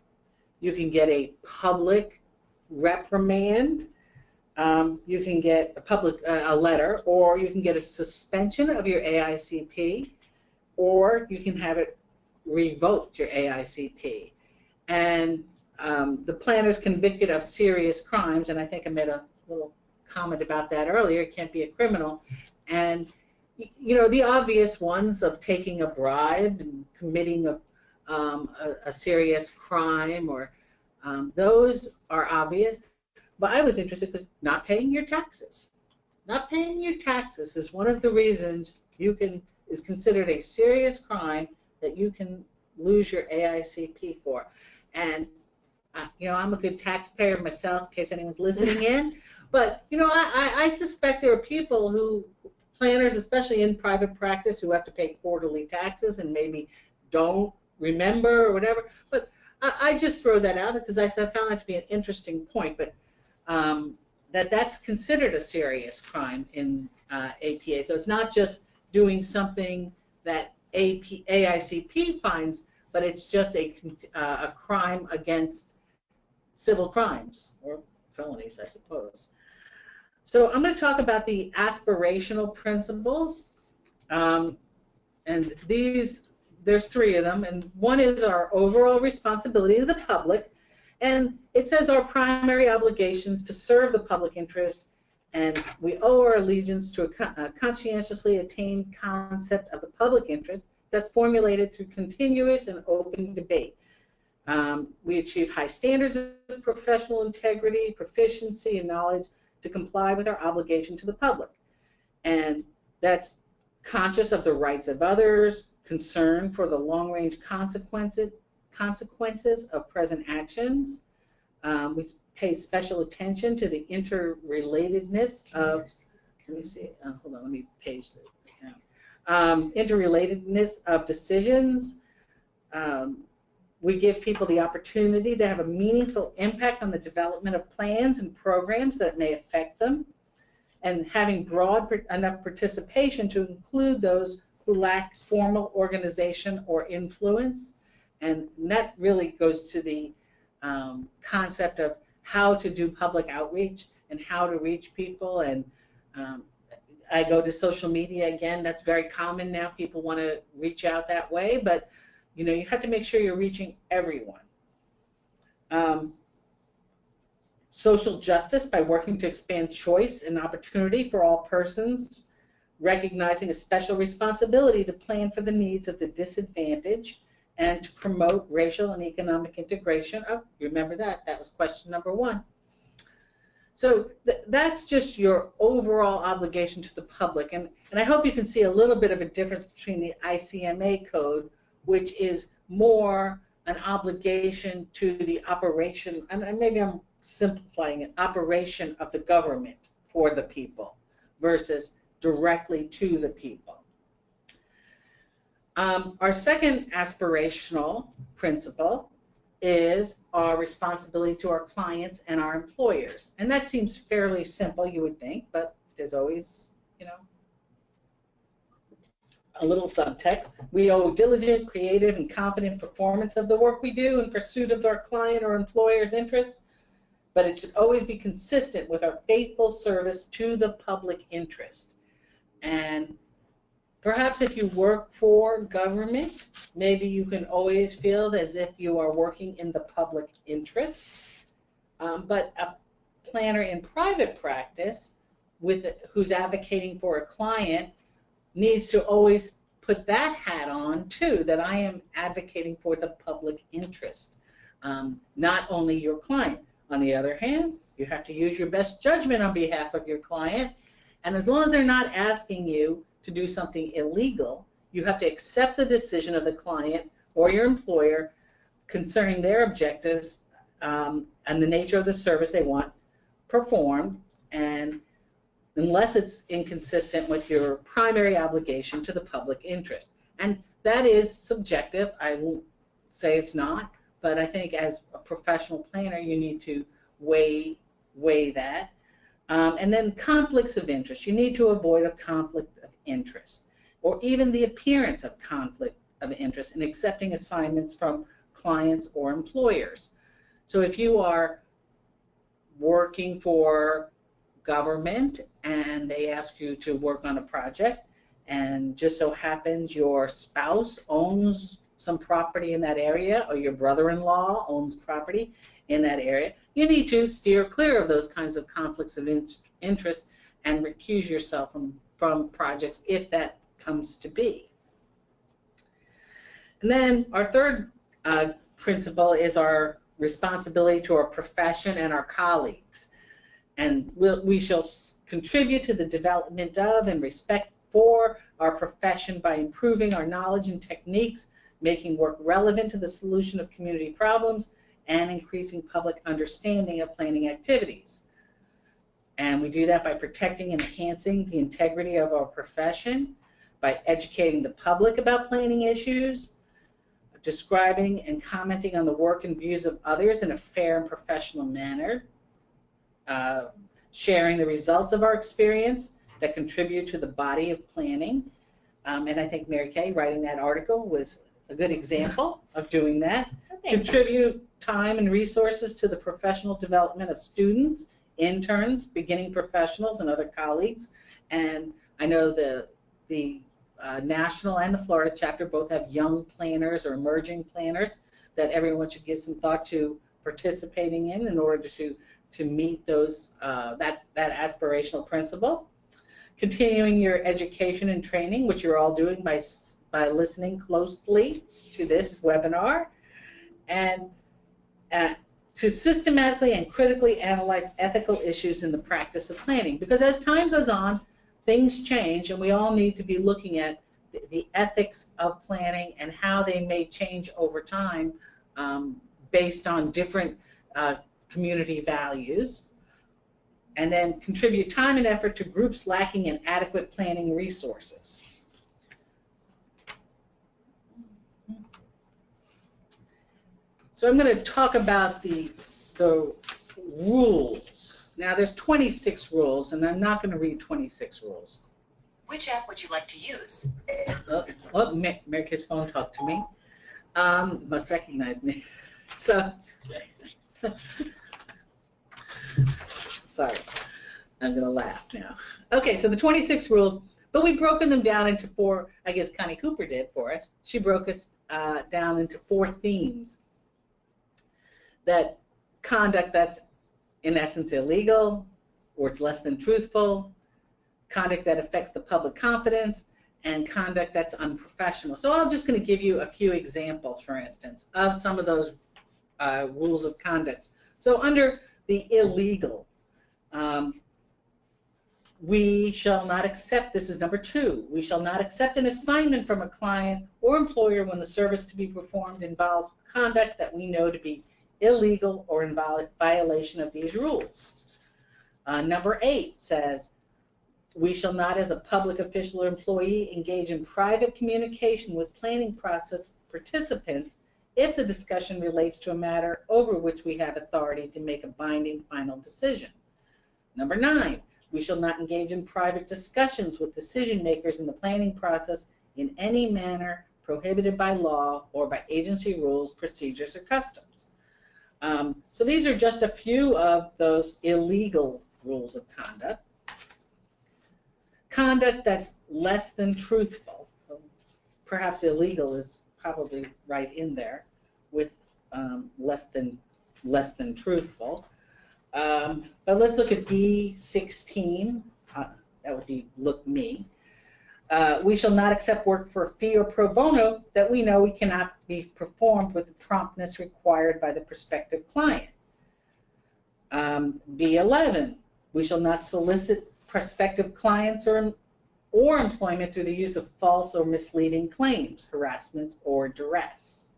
you can get a public reprimand, you can get a letter, or you can get a suspension of your AICP, or you can have it revoked, your AICP. And the planner's convicted of serious crimes, and I think I made a little comment about that earlier, it can't be a criminal. And the obvious ones of taking a bribe and committing a serious crime, or those are obvious. But I was interested because not paying your taxes. Not paying your taxes is one of the reasons is considered a serious crime that you can lose your AICP for. And I'm a good taxpayer myself, in case anyone's listening in. But I suspect there are people planners, especially in private practice, who have to pay quarterly taxes and maybe don't remember or whatever. But I just throw that out because I found that to be an interesting point. But that's considered a serious crime in APA. So it's not just doing something that AICP finds, but it's just a crime against civil crimes, or felonies, I suppose. So I'm going to talk about the aspirational principles, and there's 3 of them, and one is our overall responsibility to the public, and it says our primary obligations to serve the public interest And we owe our allegiance to a conscientiously attained concept of the public interest that's formulated through continuous and open debate. We achieve high standards of professional integrity, proficiency, and knowledge to comply with our obligation to the public. And that's conscious of the rights of others, concern for the long-range consequences of present actions. We pay special attention to the interrelatedness of, let me see, hold on, let me page this. Interrelatedness of decisions. We give people the opportunity to have a meaningful impact on the development of plans and programs that may affect them, and having broad enough participation to include those who lack formal organization or influence. And that really goes to the concept of how to do public outreach and how to reach people. And I go to social media again. That's very common now. People want to reach out that way, but you know, you have to make sure you're reaching everyone. Social justice by working to expand choice and opportunity for all persons, recognizing a special responsibility to plan for the needs of the disadvantaged and to promote racial and economic integration. Oh, remember that. That was question number 1. So that's just your overall obligation to the public. And I hope you can see a little bit of a difference between the ICMA code, which is more an obligation to the operation, and maybe I'm simplifying it, operation of the government for the people versus directly to the people. Our second aspirational principle is our responsibility to our clients and our employers. And that seems fairly simple, you would think, but there's always, you know, a little subtext. We owe diligent, creative, and competent performance of the work we do in pursuit of our client or employer's interests, but it should always be consistent with our faithful service to the public interest. And perhaps if you work for government, maybe you can always feel as if you are working in the public interest. But a planner in private practice who's advocating for a client needs to always put that hat on too, that I am advocating for the public interest, not only your client. On the other hand, you have to use your best judgment on behalf of your client, and as long as they're not asking you to do something illegal, you have to accept the decision of the client or your employer concerning their objectives and the nature of the service they want performed, and unless it's inconsistent with your primary obligation to the public interest. And that is subjective. I won't say it's not, but I think as a professional planner, you need to weigh that. And then conflicts of interest. You need to avoid a conflict of interest, or even the appearance of conflict of interest in accepting assignments from clients or employers. So if you are working for government and they ask you to work on a project, and just so happens your spouse owns some property in that area, or your brother-in-law owns property in that area, you need to steer clear of those kinds of conflicts of interest and recuse yourself from projects if that comes to be. And then our third principle is our responsibility to our profession and our colleagues. And we shall contribute to the development of and respect for our profession by improving our knowledge and techniques, making work relevant to the solution of community problems, and increasing public understanding of planning activities. And we do that by protecting and enhancing the integrity of our profession, by educating the public about planning issues, describing and commenting on the work and views of others in a fair and professional manner, sharing the results of our experience that contribute to the body of planning. And I think Mary Kay writing that article was a good example of doing that. Contribute time and resources to the professional development of students, interns, beginning professionals, and other colleagues. And I know the national and the Florida chapter both have young planners or emerging planners that everyone should give some thought to participating in order to to meet those that aspirational principle. Continuing your education and training, which you're all doing by listening closely to this webinar, and to systematically and critically analyze ethical issues in the practice of planning. Because as time goes on, things change, and we all need to be looking at the ethics of planning and how they may change over time based on different community values. And then contribute time and effort to groups lacking in adequate planning resources. So I'm going to talk about the rules. Now there's 26 rules, and I'm not going to read 26 rules. Which app would you like to use? Oh, Mary Kay's phone talked to me. Must recognize me. So, sorry, I'm going to laugh now. Okay, so the 26 rules, but we've broken them down into 4, I guess Connie Cooper did for us. She broke us down into 4 themes. That conduct that's in essence illegal, or it's less than truthful, conduct that affects the public confidence, and conduct that's unprofessional. So I'm just going to give you a few examples, for instance, of some of those rules of conduct. So under the illegal, we shall not accept, this is number 2, we shall not accept an assignment from a client or employer when the service to be performed involves conduct that we know to be illegal or in violation of these rules. Number 8 says, we shall not, as a public official or employee, engage in private communication with planning process participants if the discussion relates to a matter over which we have authority to make a binding final decision. Number 9, we shall not engage in private discussions with decision makers in the planning process in any manner prohibited by law or by agency rules, procedures, or customs. So these are just a few of those illegal rules of conduct. Conduct that's less than truthful, perhaps illegal is probably right in there with less than truthful. But let's look at B16. That would be look me. We shall not accept work for a fee or pro bono that we know we cannot be performed with the promptness required by the prospective client. B11, we shall not solicit prospective clients or employment through the use of false or misleading claims, harassments, or duress.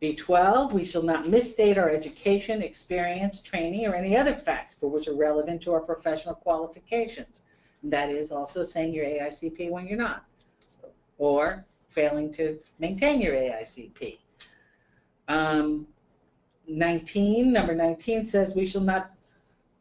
B12, we shall not misstate our education, experience, training, or any other facts for which are relevant to our professional qualifications. That is also saying you're AICP when you're not, or failing to maintain your AICP. Number 19 says we shall not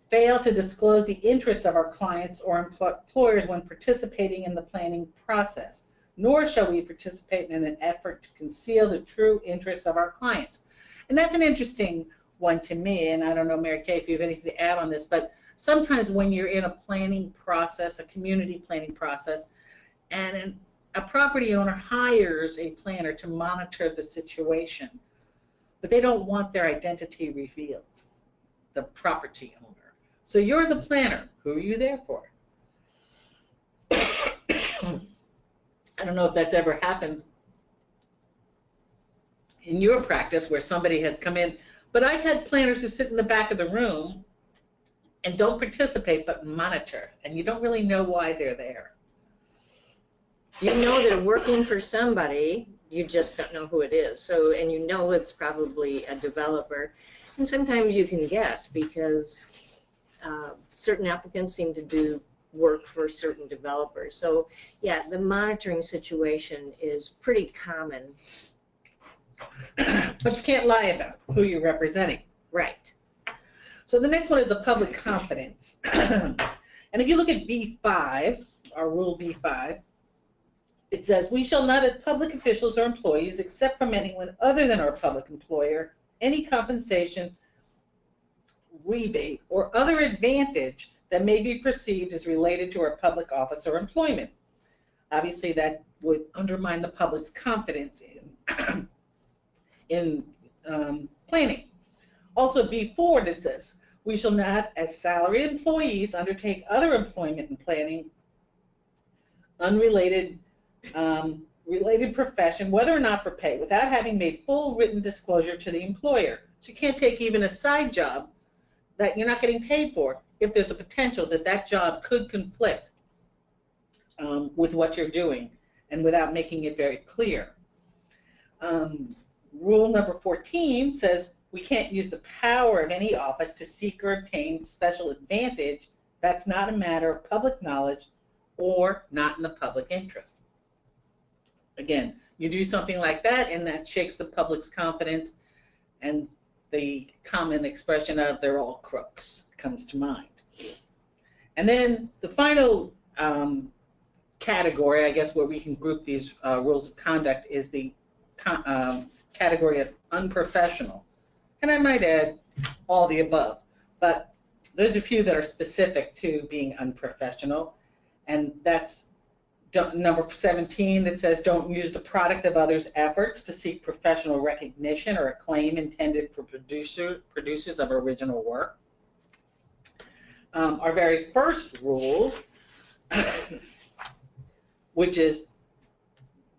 fail to disclose the interests of our clients or employers when participating in the planning process, nor shall we participate in an effort to conceal the true interests of our clients. And that's an interesting one to me, and I don't know, Mary Kay, if you have anything to add on this, but sometimes when you're in a planning process, a community planning process, and a property owner hires a planner to monitor the situation, but they don't want their identity revealed, the property owner. So you're the planner. Who are you there for? I don't know if that's ever happened in your practice where somebody has come in, but I've had planners who sit in the back of the room and don't participate but monitor, and you don't really know why they're there. You know they're working for somebody, you just don't know who it is. So, and you know it's probably a developer, and sometimes you can guess because certain applicants seem to do work for certain developers. So, yeah, the monitoring situation is pretty common. But you can't lie about who you're representing. Right. So the next one is the public confidence. And if you look at B5, our rule B5, it says, we shall not as public officials or employees accept from anyone other than our public employer any compensation, rebate, or other advantage that may be perceived as related to our public office or employment. Obviously, that would undermine the public's confidence in planning. Also, B4 that says, we shall not, as salaried employees, undertake other employment and planning, unrelated related profession, whether or not for pay, without having made full written disclosure to the employer. So you can't take even a side job that you're not getting paid for if there's a potential that that job could conflict with what you're doing, and without making it very clear. Rule number 14 says we can't use the power of any office to seek or obtain special advantage that's not a matter of public knowledge or not in the public interest. Again, you do something like that and that shakes the public's confidence, and the common expression of they're all crooks comes to mind. And then the final category, I guess, where we can group these rules of conduct is the category of unprofessional. And I might add all the above, but there's a few that are specific to being unprofessional, and that's number 17 that says don't use the product of others' efforts to seek professional recognition or acclaim intended for producers of original work. Our very first rule, which is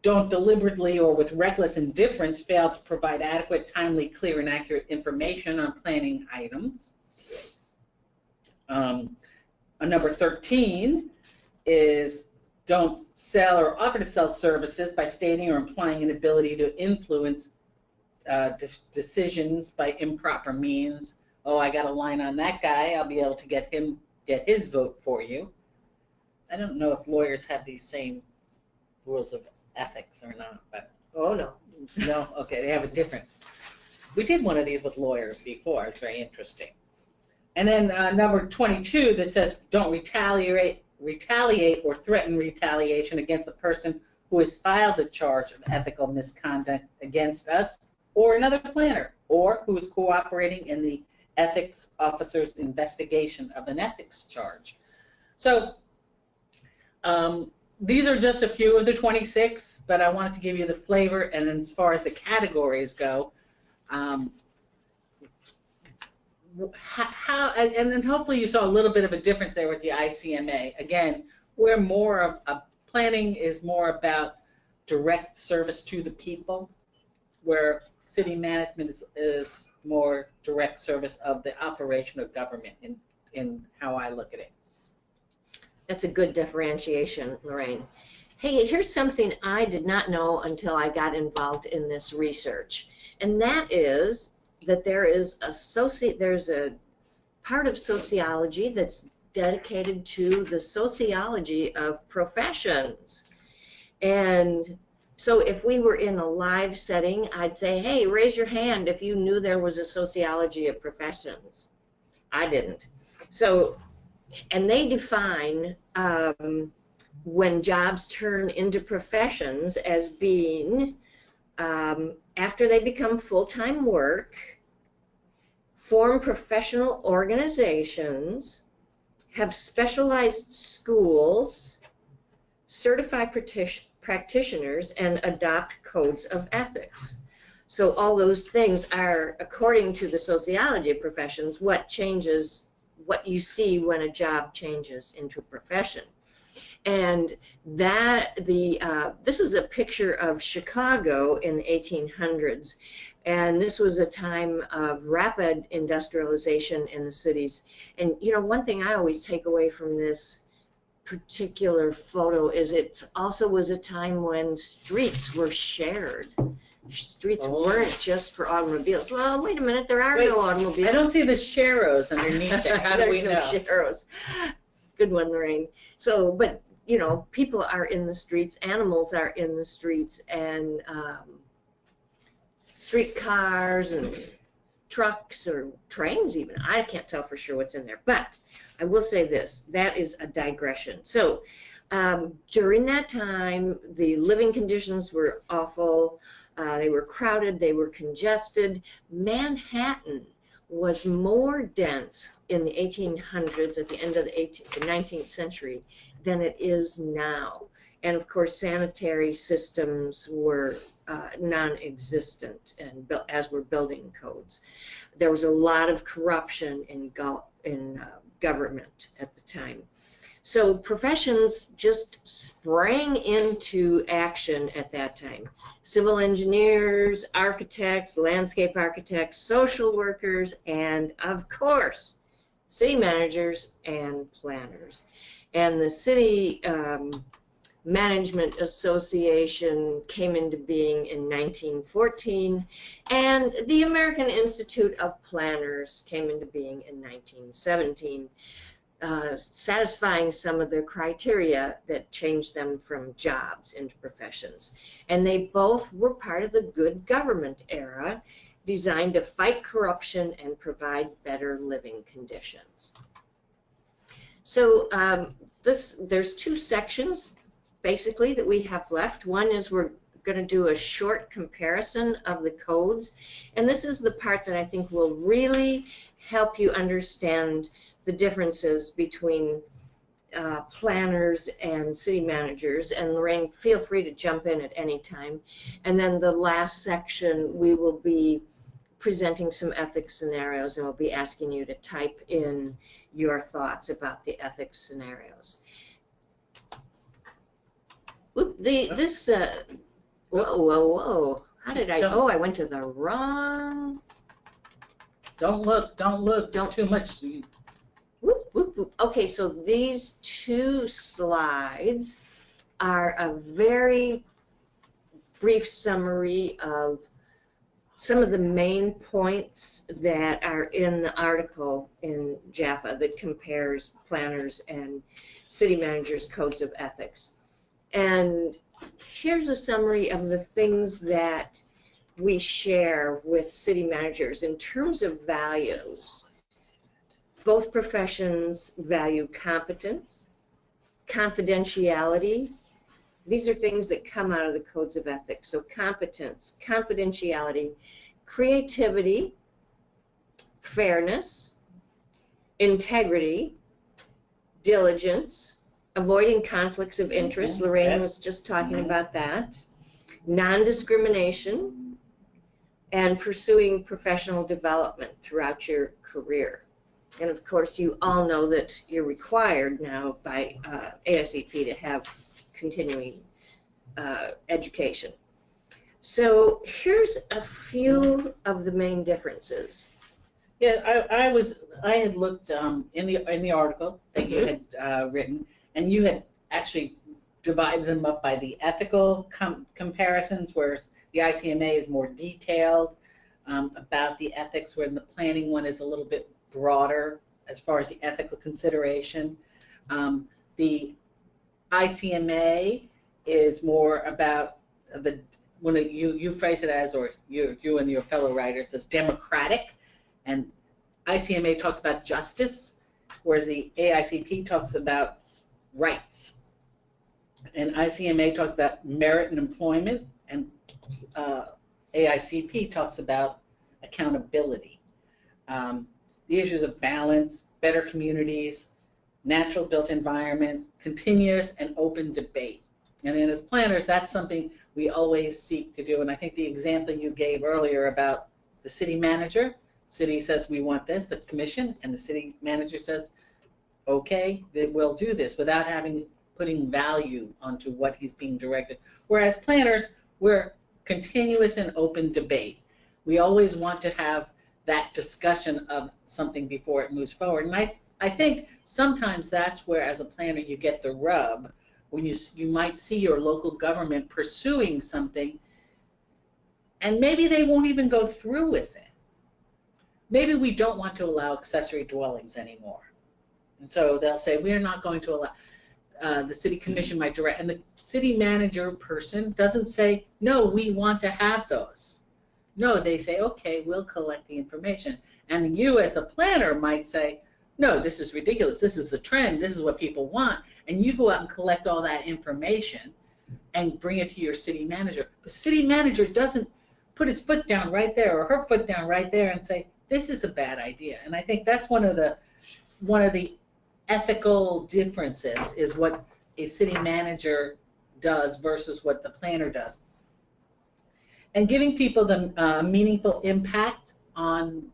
don't deliberately or with reckless indifference fail to provide adequate, timely, clear, and accurate information on planning items. Number 13 is don't sell or offer to sell services by stating or implying an ability to influence decisions by improper means. Oh, I got a line on that guy, I'll be able to get his vote for you. I don't know if lawyers have these same rules of ethics or not, but Oh, no. no, okay, they have a different. We did one of these with lawyers before. It's very interesting. And then number 22 that says don't retaliate or threaten retaliation against the person who has filed the charge of ethical misconduct against us or another planner, or who is cooperating in the ethics officer's investigation of an ethics charge. So these are just a few of the 26, but I wanted to give you the flavor. And as far as the categories go, and then hopefully you saw a little bit of a difference there with the ICMA. Again, where more of planning is more about direct service to the people, where city management is more direct service of the operation of government in how I look at it. That's a good differentiation, Lorraine. Hey, here's something I did not know until I got involved in this research, and that is that there's a part of sociology that's dedicated to the sociology of professions. And so if we were in a live setting, I'd say, hey, raise your hand if you knew there was a sociology of professions. I didn't. So, and they define when jobs turn into professions as being after they become full-time work, form professional organizations, have specialized schools, certify practitioners, and adopt codes of ethics. So all those things are, according to the sociology of professions, what you see when a job changes into a profession. And this is a picture of Chicago in the 1800s, and this was a time of rapid industrialization in the cities. And you know, one thing I always take away from this particular photo is it also was a time when streets were shared. Streets weren't just for automobiles. Well, wait a minute, there are no automobiles. I don't see the sharrows underneath there. How do we know? There's no sharrows. Good one, Lorraine. So, but you know, people are in the streets, animals are in the streets, and streetcars and trucks or trains even. I can't tell for sure what's in there, but I will say this, that is a digression. So during that time, the living conditions were awful. They were crowded, they were congested. Manhattan was more dense in the 1800s, at the end of the 19th century, than it is now. And of course, sanitary systems were non-existent, and as were building codes. there was a lot of corruption in government at the time. So professions just sprang into action at that time. Civil engineers, architects, landscape architects, social workers, and of course, city managers and planners. And the City Management Association came into being in 1914, and the American Institute of Planners came into being in 1917. Satisfying some of the criteria that changed them from jobs into professions. And they both were part of the good government era, designed to fight corruption and provide better living conditions. So there's two sections basically that we have left. One is we're going to do a short comparison of the codes, and this is the part that I think will really help you understand the differences between planners and city managers. And Lorraine, feel free to jump in at any time. And then the last section, we will be presenting some ethics scenarios, and we'll be asking you to type in your thoughts about the ethics scenarios. Whoop, whoa. How did I, oh, I went to the wrong. Don't look, there's too much. Whoop, whoop, whoop. Okay, so these two slides are a very brief summary of some of the main points that are in the article in JAPA that compares planners and city managers' codes of ethics. And here's a summary of the things that we share with city managers in terms of values. Both professions value competence, confidentiality. These are things that come out of the codes of ethics. So competence, confidentiality, creativity, fairness, integrity, diligence, avoiding conflicts of interest. Lorraine was just talking about that. Non-discrimination, and pursuing professional development throughout your career. And of course, you all know that you're required now by AICP to have continuing education. So here's a few of the main differences. Yeah, I had looked in the article that you had written, and you had actually divided them up by the ethical comparisons, whereas the ICMA is more detailed about the ethics, where the planning one is a little bit broader as far as the ethical consideration. The ICMA is more about when you phrase it as, or you and your fellow writers, as democratic, and ICMA talks about justice, whereas the AICP talks about rights. And ICMA talks about merit and employment, and AICP talks about accountability. The issues of balance, better communities, natural built environment, continuous and open debate. And then as planners, that's something we always seek to do. And I think the example you gave earlier about the city manager, city says we want this, the commission, and the city manager says, okay, they will do this without putting value onto what he's being directed. Whereas planners, we're continuous and open debate. We always want to have that discussion of something before it moves forward. And I think sometimes that's where, as a planner, you get the rub, when you might see your local government pursuing something, and maybe they won't even go through with it. Maybe we don't want to allow accessory dwellings anymore. And so they'll say, we're not going to allow, the city commission might direct, and the city manager person doesn't say, no, we want to have those. No, they say, okay, we'll collect the information. And you as the planner might say, no, this is ridiculous, this is the trend, this is what people want. And you go out and collect all that information and bring it to your city manager. The city manager doesn't put his foot down right there or her foot down right there and say, this is a bad idea. And I think that's one of the ethical differences, is what a city manager does versus what the planner does. And giving people the meaningful impact on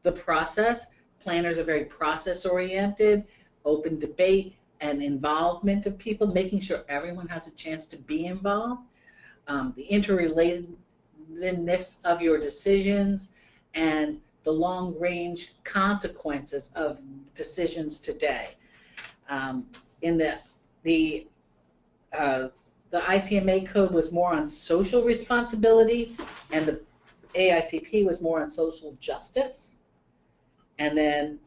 the process. Planners are very process-oriented, open debate and involvement of people, making sure everyone has a chance to be involved. The interrelatedness of your decisions and the long-range consequences of decisions today. In the ICMA code was more on social responsibility, and the AICP was more on social justice. And then,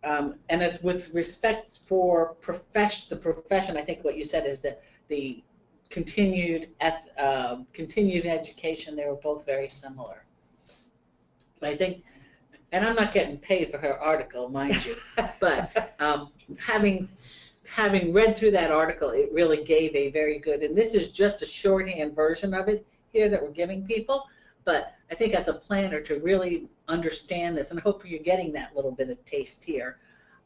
and it's with respect for the profession. I think what you said is that the continued education, they were both very similar. I think, and I'm not getting paid for her article, mind you, but having read through that article, it really gave a very good, and this is just a shorthand version of it here that we're giving people, but I think as a planner to really understand this, and I hope you're getting that little bit of taste here,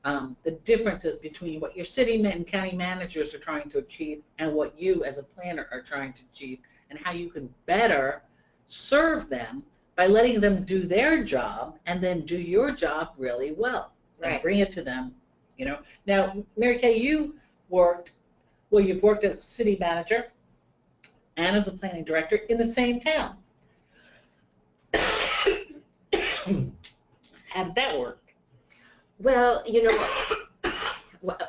the differences between what your city and county managers are trying to achieve and what you as a planner are trying to achieve, and how you can better serve them by letting them do their job and then do your job really well, right, and bring it to them, you know. Now, Mary Kay, you've worked as a city manager and as a planning director in the same town. How did that work? Well, you know,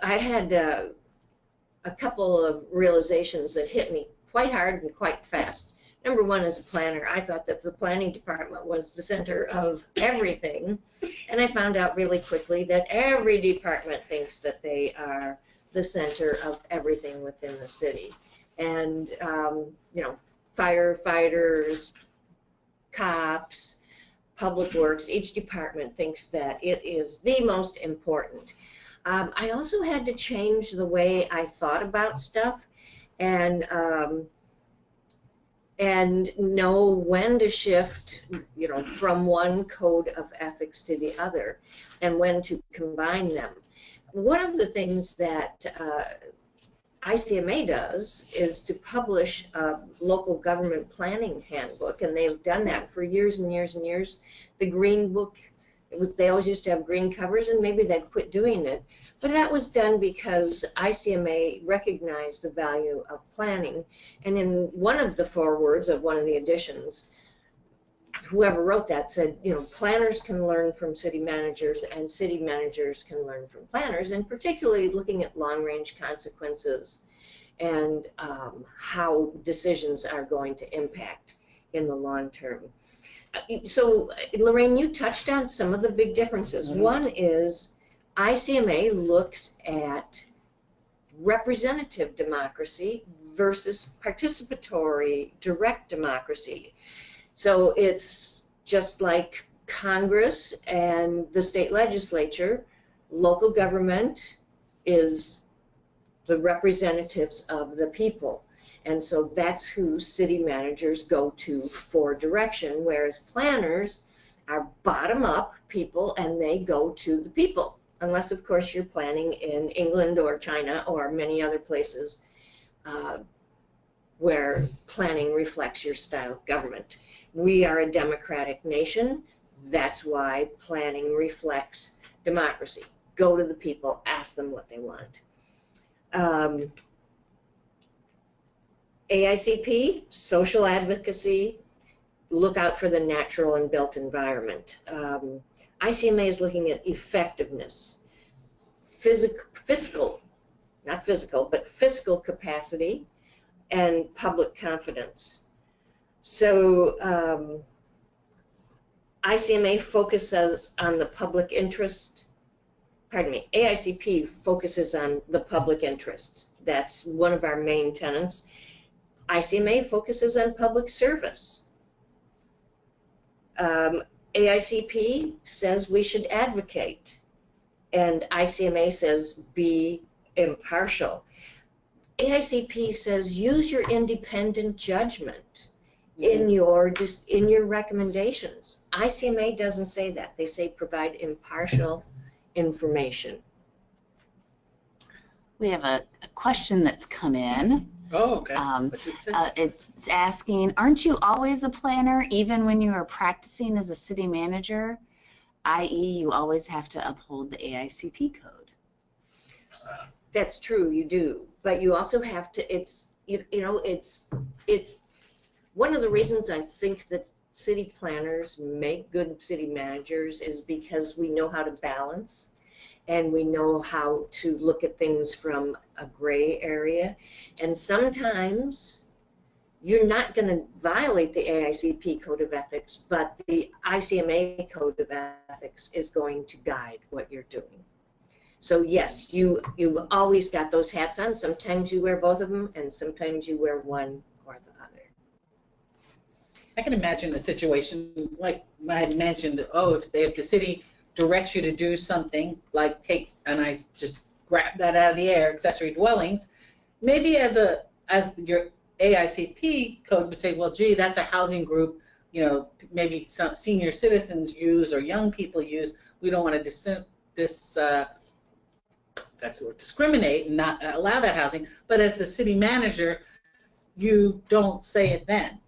I had a couple of realizations that hit me quite hard and quite fast. Number one, as a planner, I thought that the planning department was the center of everything, and I found out really quickly that every department thinks that they are the center of everything within the city. And, you know, firefighters, cops, public works, each department thinks that it is the most important. I also had to change the way I thought about stuff and know when to shift, you know, from one code of ethics to the other and when to combine them. One of the things that ICMA does is to publish a local government planning handbook, and they've done that for years and years and years. The green book, they always used to have green covers, and maybe they'd quit doing it. But that was done because ICMA recognized the value of planning. And in one of the forewords of one of the editions, whoever wrote that said, you know, planners can learn from city managers and city managers can learn from planners, and particularly looking at long-range consequences and how decisions are going to impact in the long term. So, Lorraine, you touched on some of the big differences. Mm-hmm. One is ICMA looks at representative democracy versus participatory direct democracy. So it's just like Congress and the state legislature, local government is the representatives of the people. And so that's who city managers go to for direction, whereas planners are bottom-up people and they go to the people, unless, of course, you're planning in England or China or many other places where planning reflects your style of government. We are a democratic nation. That's why planning reflects democracy. Go to the people, ask them what they want. AICP, social advocacy, look out for the natural and built environment. ICMA is looking at effectiveness, fiscal capacity, and public confidence. So ICMA focuses on the public interest, AICP focuses on the public interest. That's one of our main tenets. ICMA focuses on public service. AICP says we should advocate, and ICMA says be impartial. AICP says use your independent judgment in your recommendations. ICMA doesn't say that. They say provide impartial information. We have a question that's come in. Oh, okay. What's it say? It's asking, aren't you always a planner even when you are practicing as a city manager? i.e. you always have to uphold the AICP code. That's true, you do, but you also have to, it's one of the reasons I think that city planners make good city managers is because we know how to balance, and we know how to look at things from a gray area, and sometimes you're not going to violate the AICP Code of Ethics, but the ICMA Code of Ethics is going to guide what you're doing. So yes, you've always got those hats on. Sometimes you wear both of them, and sometimes you wear one or the other. I can imagine a situation like I had mentioned, oh, if the city directs you to do something, like take, and I just grab that out of the air, accessory dwellings, maybe as your AICP code would say, well, gee, that's a housing group, you know, maybe some senior citizens use or young people use. We don't want to discriminate and not allow that housing. But as the city manager, you don't say it then.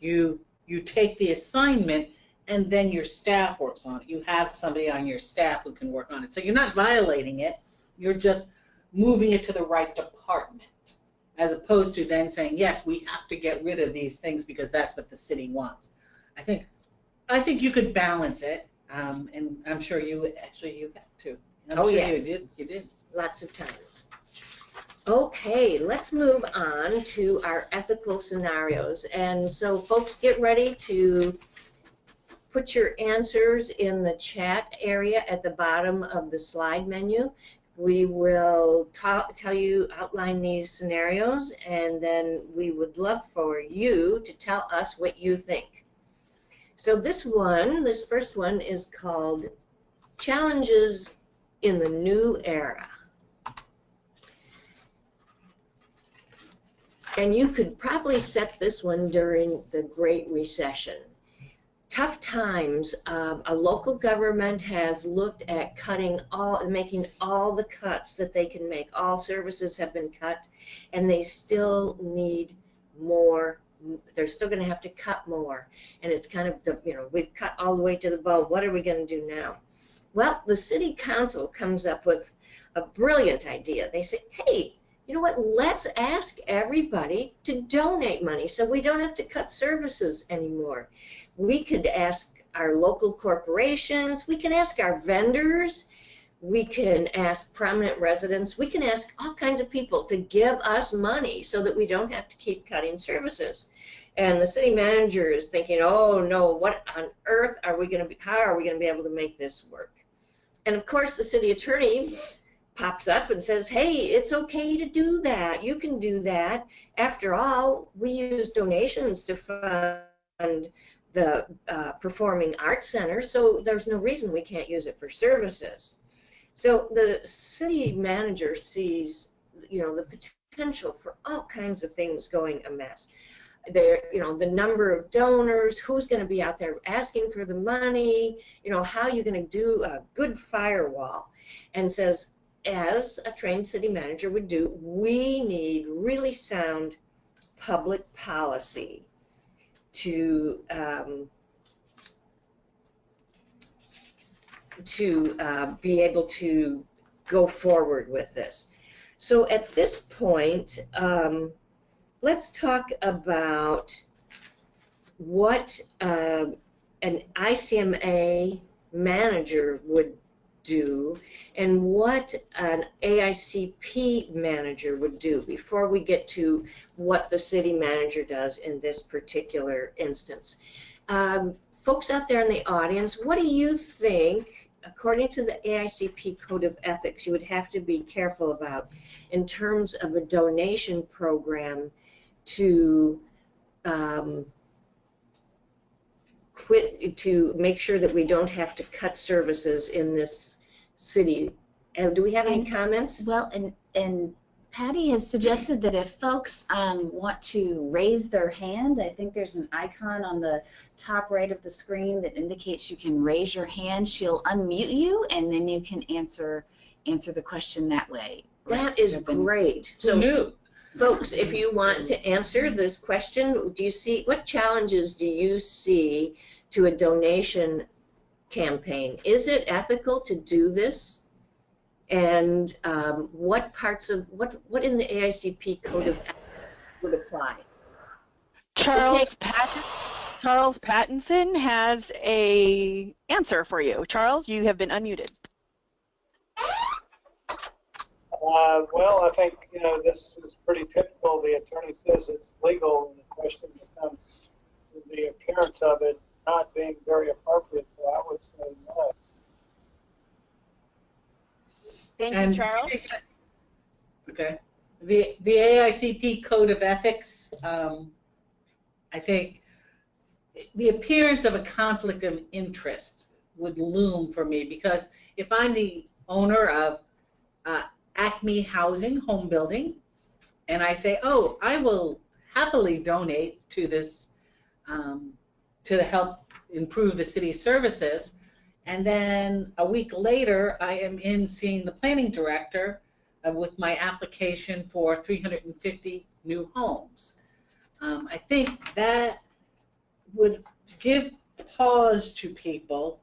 You take the assignment, and then your staff works on it. You have somebody on your staff who can work on it. So you're not violating it. You're just moving it to the right department, as opposed to then saying, yes, we have to get rid of these things because that's what the city wants. I think you could balance it, and I'm sure you got to. Oh, yes. You did. Lots of times. Okay, let's move on to our ethical scenarios. And so folks, get ready to put your answers in the chat area at the bottom of the slide menu. We will outline these scenarios, and then we would love for you to tell us what you think. So this first one is called Challenges in the New Era. And you could probably set this one during the Great Recession. Tough times, a local government has looked at making all the cuts that they can make. All services have been cut, and they still need more. They're still going to have to cut more. And it's kind of, we've cut all the way to the bone. What are we going to do now? Well, the city council comes up with a brilliant idea. They say, hey, you know what, let's ask everybody to donate money so we don't have to cut services anymore. We could ask our local corporations, we can ask our vendors, we can ask prominent residents, we can ask all kinds of people to give us money so that we don't have to keep cutting services. And the city manager is thinking, oh no, what on earth are we going to be, how are we going to be able to make this work? And of course the city attorney pops up and says, hey, it's okay to do that. You can do that. After all, we use donations to fund the Performing Arts Center, so there's no reason we can't use it for services. So the city manager sees, the potential for all kinds of things going amiss. There, the number of donors, who's going to be out there asking for the money, how are you going to do a good firewall, and says, as a trained city manager would do, we need really sound public policy to be able to go forward with this. So at this point, let's talk about what an ICMA manager would do and what an AICP manager would do before we get to what the city manager does in this particular instance. Folks out there in the audience, what do you think, according to the AICP Code of Ethics, you would have to be careful about in terms of a donation program to to make sure that we don't have to cut services in this city? Do we have any comments? Well, and Patty has suggested that if folks want to raise their hand, I think there's an icon on the top right of the screen that indicates you can raise your hand. She'll unmute you, and then you can answer the question that way. That is great. So, folks, if you want to answer this question, what challenges do you see to a donation campaign. Is it ethical to do this? And what parts of what in the AICP code of ethics would apply? Charles Pattinson has a answer for you. Charles, you have been unmuted. Well, I think, this is pretty typical. The attorney says it's legal, and the question becomes the appearance of it not being very appropriate, so I would say no. Thank you, Charles. Okay. The AICP Code of Ethics, I think the appearance of a conflict of interest would loom for me, because if I'm the owner of Acme Housing Home Building, and I say, oh, I will happily donate to this to help improve the city's services, and then a week later I am in seeing the planning director with my application for 350 new homes. I think that would give pause to people,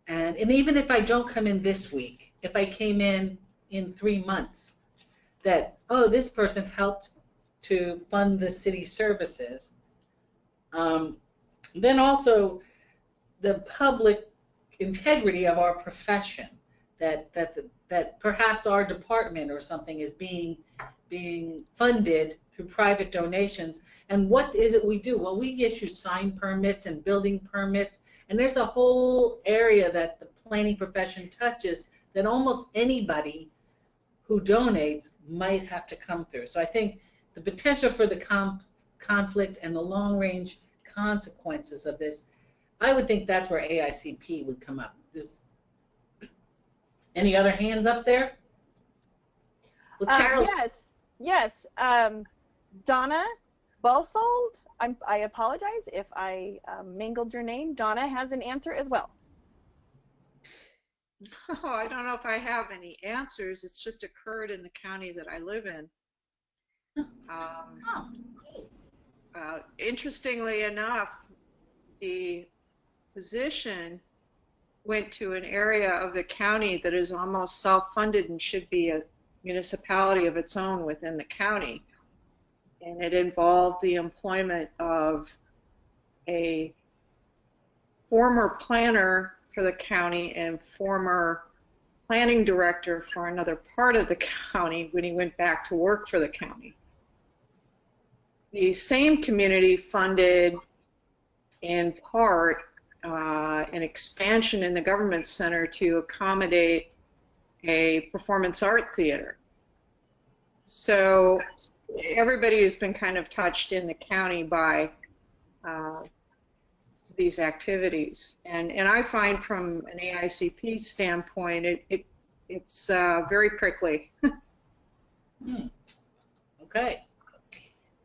and even if I don't come in this week, if I came in 3 months, that, oh, this person helped to fund the city services. Then also the public integrity of our profession, that perhaps our department or something is being funded through private donations. And what is it we do? Well, we issue sign permits and building permits, and there's a whole area that the planning profession touches that almost anybody who donates might have to come through. So I think the potential for the conflict and the long-range consequences of this, I would think that's where AICP would come up. Any other hands up there? Well, Charles, Yes. Donna Balsold, I apologize if I mangled your name. Donna has an answer as well. Oh, I don't know if I have any answers. It's just occurred in the county that I live in. Interestingly enough, the position went to an area of the county that is almost self-funded and should be a municipality of its own within the county. And it involved the employment of a former planner for the county and former planning director for another part of the county when he went back to work for the county. The same community funded, in part, an expansion in the government center to accommodate a performance art theater. So everybody has been kind of touched in the county by these activities, and I find from an AICP standpoint, it's very prickly. Okay.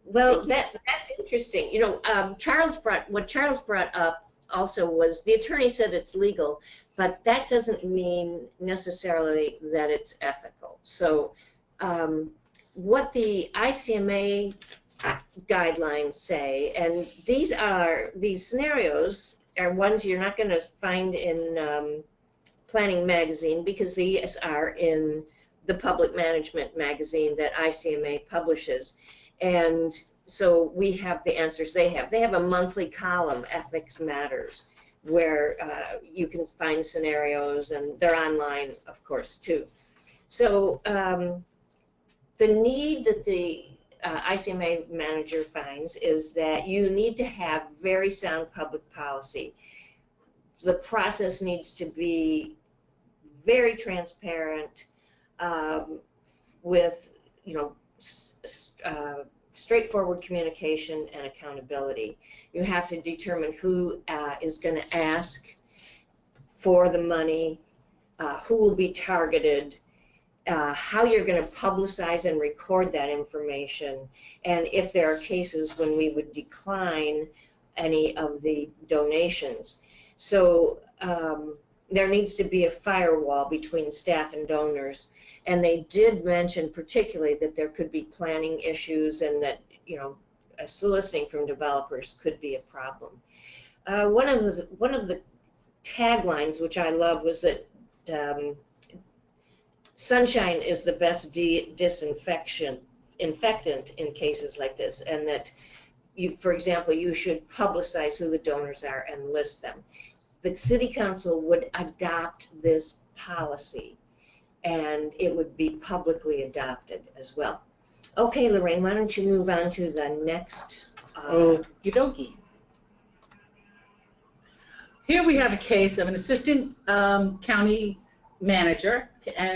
well, that's interesting. You know, Charles brought up also was the attorney said it's legal, but that doesn't mean necessarily that it's ethical. So what the ICMA guidelines say, and these scenarios are ones you're not going to find in Planning Magazine, because these are in the Public Management magazine that ICMA publishes. And so we have the answers they have. They have a monthly column, Ethics Matters, where you can find scenarios, and they're online, of course, too. So the need that the ICMA manager finds is that you need to have very sound public policy. The process needs to be very transparent, with, you know, straightforward communication and accountability. You have to determine who is going to ask for the money, who will be targeted, how you're going to publicize and record that information, and if there are cases when we would decline any of the donations. So there needs to be a firewall between staff and donors. And they did mention particularly that there could be planning issues, and that, you know, soliciting from developers could be a problem. One of the taglines, which I love, was that sunshine is the best disinfectant in cases like this, and that you, for example, you should publicize who the donors are and list them. The City Council would adopt this policy, and it would be publicly adopted as well. Okay, Lorraine, why don't you move on to the next? Okie dokie. Here we have a case of an assistant county manager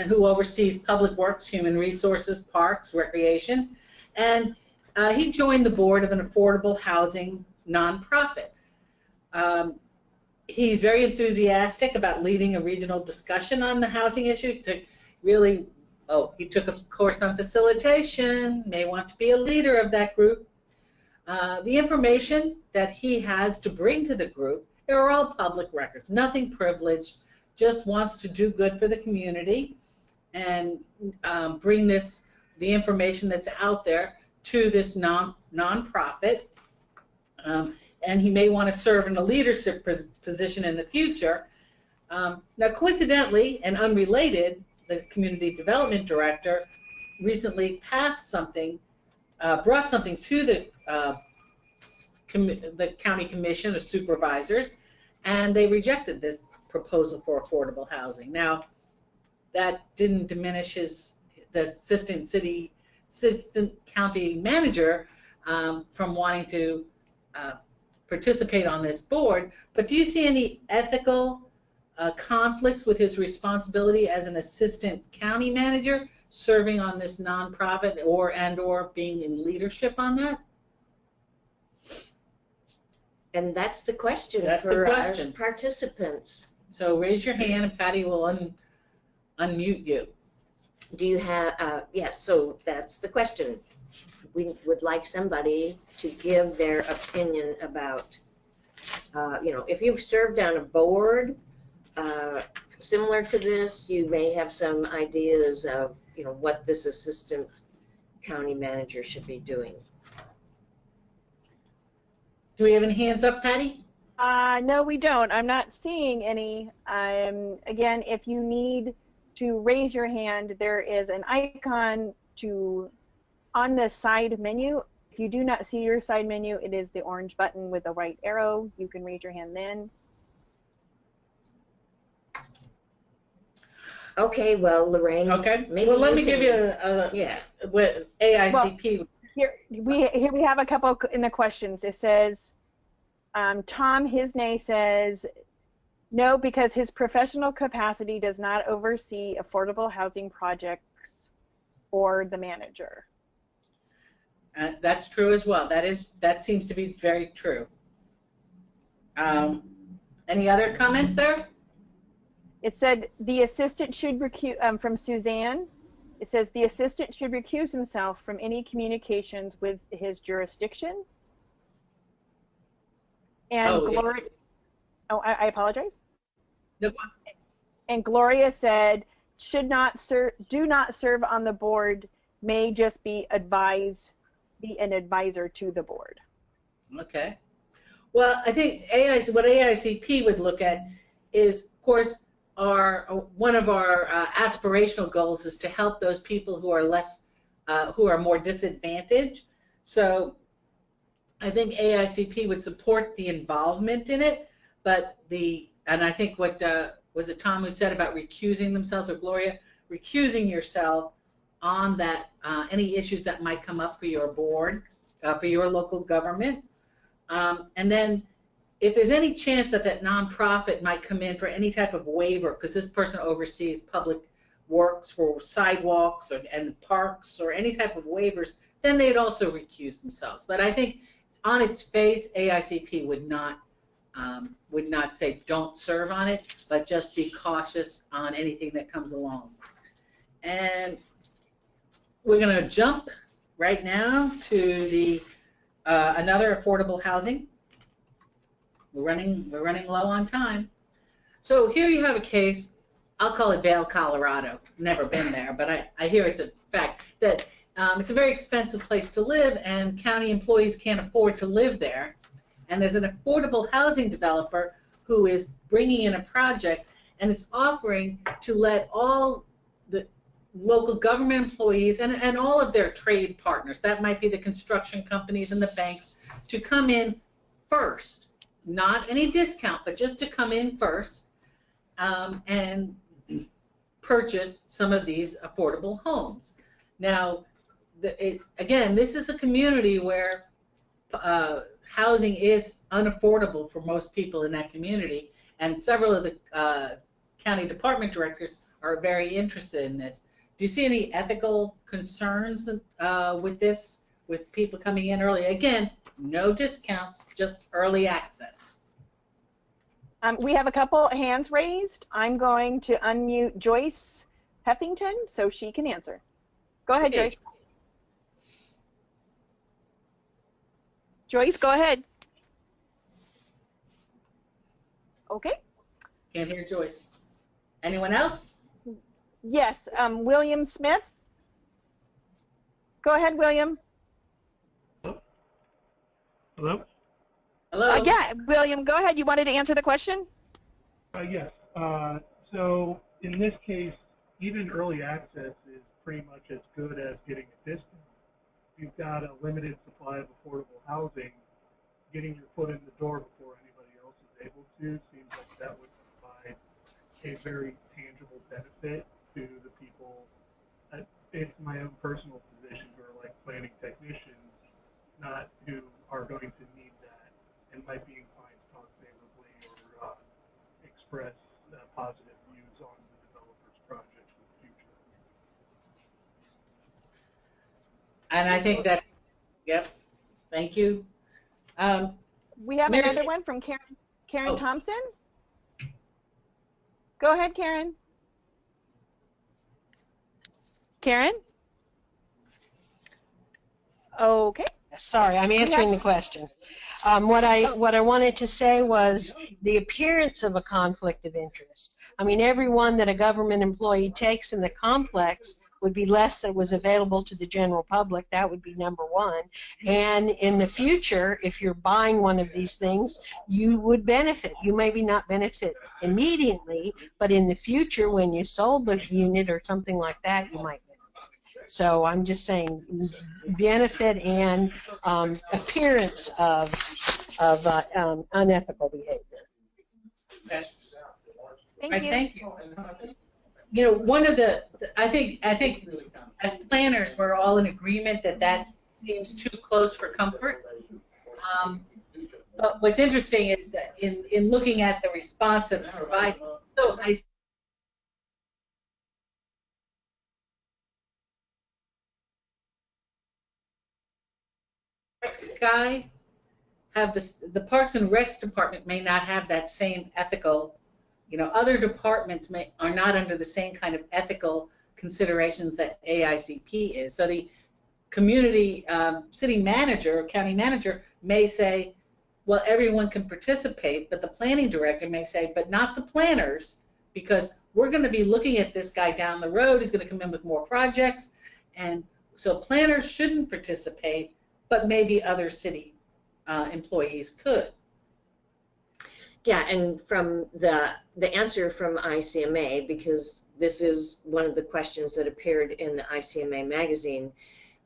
who oversees public works, human resources, parks, recreation, and he joined the board of an affordable housing nonprofit. He's very enthusiastic about leading a regional discussion on the housing issue. To really, he took a course on facilitation, may want to be a leader of that group. The information that he has to bring to the group, they're all public records, nothing privileged, just wants to do good for the community and bring the information that's out there to this nonprofit. And he may want to serve in a leadership position in the future. Now, coincidentally and unrelated, the community development director recently passed something, brought something to the county commission of supervisors, and they rejected this proposal for affordable housing. Now, that didn't diminish the assistant county manager from wanting to participate on this board, but do you see any ethical conflicts with his responsibility as an assistant county manager serving on this nonprofit or being in leadership on that? And that's the question for our participants. So raise your hand and Patty will unmute you. Do you have, yes, so that's the question. We would like somebody to give their opinion about, if you've served on a board similar to this, you may have some ideas of, what this assistant county manager should be doing. Do we have any hands up, Patty? No, we don't. I'm not seeing any. Again, if you need to raise your hand, there is an icon on the side menu. If you do not see your side menu, it is the orange button with the right arrow. You can raise your hand then. Okay, well, Lorraine. Okay. Maybe well, let me give you with AICP. Well, here we have a couple in the questions. It says, Tom Hisney says, no, because his professional capacity does not oversee affordable housing projects or the manager. That's true as well. That seems to be very true. Any other comments there? It said the assistant should recuse, from Suzanne, it says the assistant should recuse himself from any communications with his jurisdiction. And Gloria, I apologize. No. And Gloria said, do not serve on the board, may just be an advisor to the board. Okay. Well, I think what AICP would look at is, of course, one of our aspirational goals is to help those people who are who are more disadvantaged. So I think AICP would support the involvement in it, and I think what was it Tom who said about recusing themselves, or Gloria, recusing yourself on that any issues that might come up for your board, for your local government, and then if there's any chance that nonprofit might come in for any type of waiver, because this person oversees public works for sidewalks and parks or any type of waivers, then they'd also recuse themselves. But I think on its face, AICP would not say don't serve on it, but just be cautious on anything that comes along. And we're going to jump right now to the another affordable housing. We're running low on time. So here you have a case. I'll call it Vail, Colorado. Never been there, but I hear it's a fact that it's a very expensive place to live, and county employees can't afford to live there. And there's an affordable housing developer who is bringing in a project, and it's offering to let all the local government employees and all of their trade partners, that might be the construction companies and the banks, to come in first. Not any discount, but just to come in first and purchase some of these affordable homes. Now, again, this is a community where housing is unaffordable for most people in that community, and several of the county department directors are very interested in this. Do you see any ethical concerns with this, with people coming in early? Again, no discounts, just early access. We have a couple hands raised. I'm going to unmute Joyce Heffington so she can answer. Go ahead, Okay. Joyce. Joyce, go ahead. Okay. Can't hear Joyce. Anyone else? Yes, William Smith. Go ahead, William. Hello? Hello? Yeah, William, go ahead. You wanted to answer the question? Yes. So in this case, even early access is pretty much as good as getting a discount. You've got a limited supply of affordable housing. Getting your foot in the door before anybody else is able to seems like that would provide a very tangible benefit to the people. It's my own personal position who are like planning technicians, not who are going to need that and might be inclined to talk favorably or express positive views on the developer's projects in the future. And I think that, yep, thank you. We have Mary another Kay. one from Karen Oh. Thompson. Go ahead, Karen. Karen? Okay. Sorry, I'm answering the question. What I wanted to say was the appearance of a conflict of interest. I mean, every one that a government employee takes in the complex would be less than was available to the general public. That would be number one. And in the future, if you're buying one of these things, you would benefit. You maybe not benefit immediately, but in the future, when you sold the unit or something like that, you might benefit. So I'm just saying benefit and appearance of unethical behavior. Okay. Thank you. Thank you. You know, one of the, I think as planners, we're all in agreement that that seems too close for comfort. But what's interesting is that in looking at the response that's provided, so I guy have the Parks and Recs department may not have that same ethical, you know, other departments are not under the same kind of ethical considerations that AICP is. So the community city manager or county manager may say, well, everyone can participate, but the planning director may say, but not the planners, because we're going to be looking at this guy down the road. He's going to come in with more projects, and so planners shouldn't participate, but maybe other city employees could. Yeah, and from the answer from ICMA, because this is one of the questions that appeared in the ICMA magazine,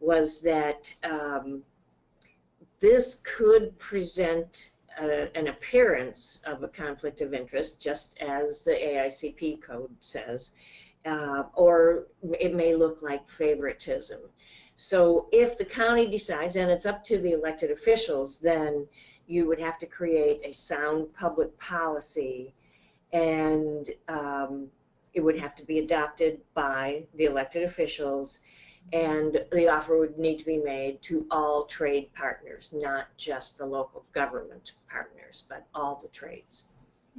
was that this could present an appearance of a conflict of interest, just as the AICP code says, or it may look like favoritism. So if the county decides, and it's up to the elected officials, then you would have to create a sound public policy, and it would have to be adopted by the elected officials, and the offer would need to be made to all trade partners, not just the local government partners, but all the trades.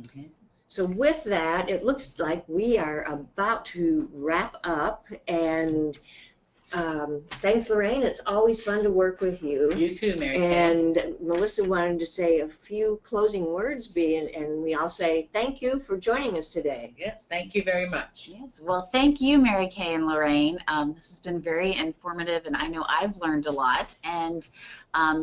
Mm-hmm. So with that, it looks like we are about to wrap up, and Thanks, Lorraine. It's always fun to work with you. You too, Mary Kay. And Melissa wanted to say a few closing words, and we all say thank you for joining us today. Yes, thank you very much. Yes, well, thank you, Mary Kay and Lorraine. This has been very informative, and I know I've learned a lot. And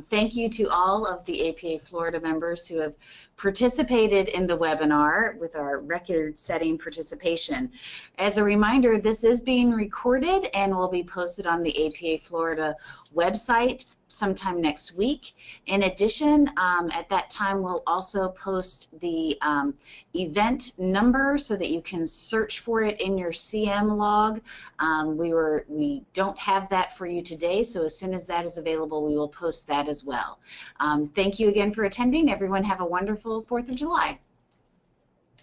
thank you to all of the APA Florida members who have participated in the webinar with our record-setting participation. As a reminder, this is being recorded and will be posted on the APA Florida website sometime next week. In addition, at that time we'll also post the event number so that you can search for it in your CM log. We don't have that for you today, so as soon as that is available, we will post that as well. Thank you again for attending. Everyone have a wonderful 4th of July.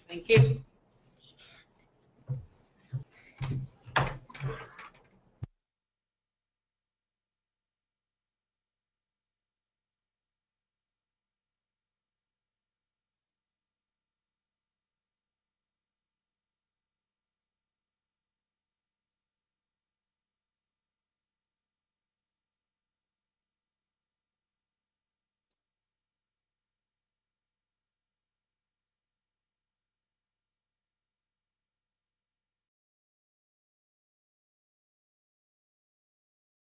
Thank you.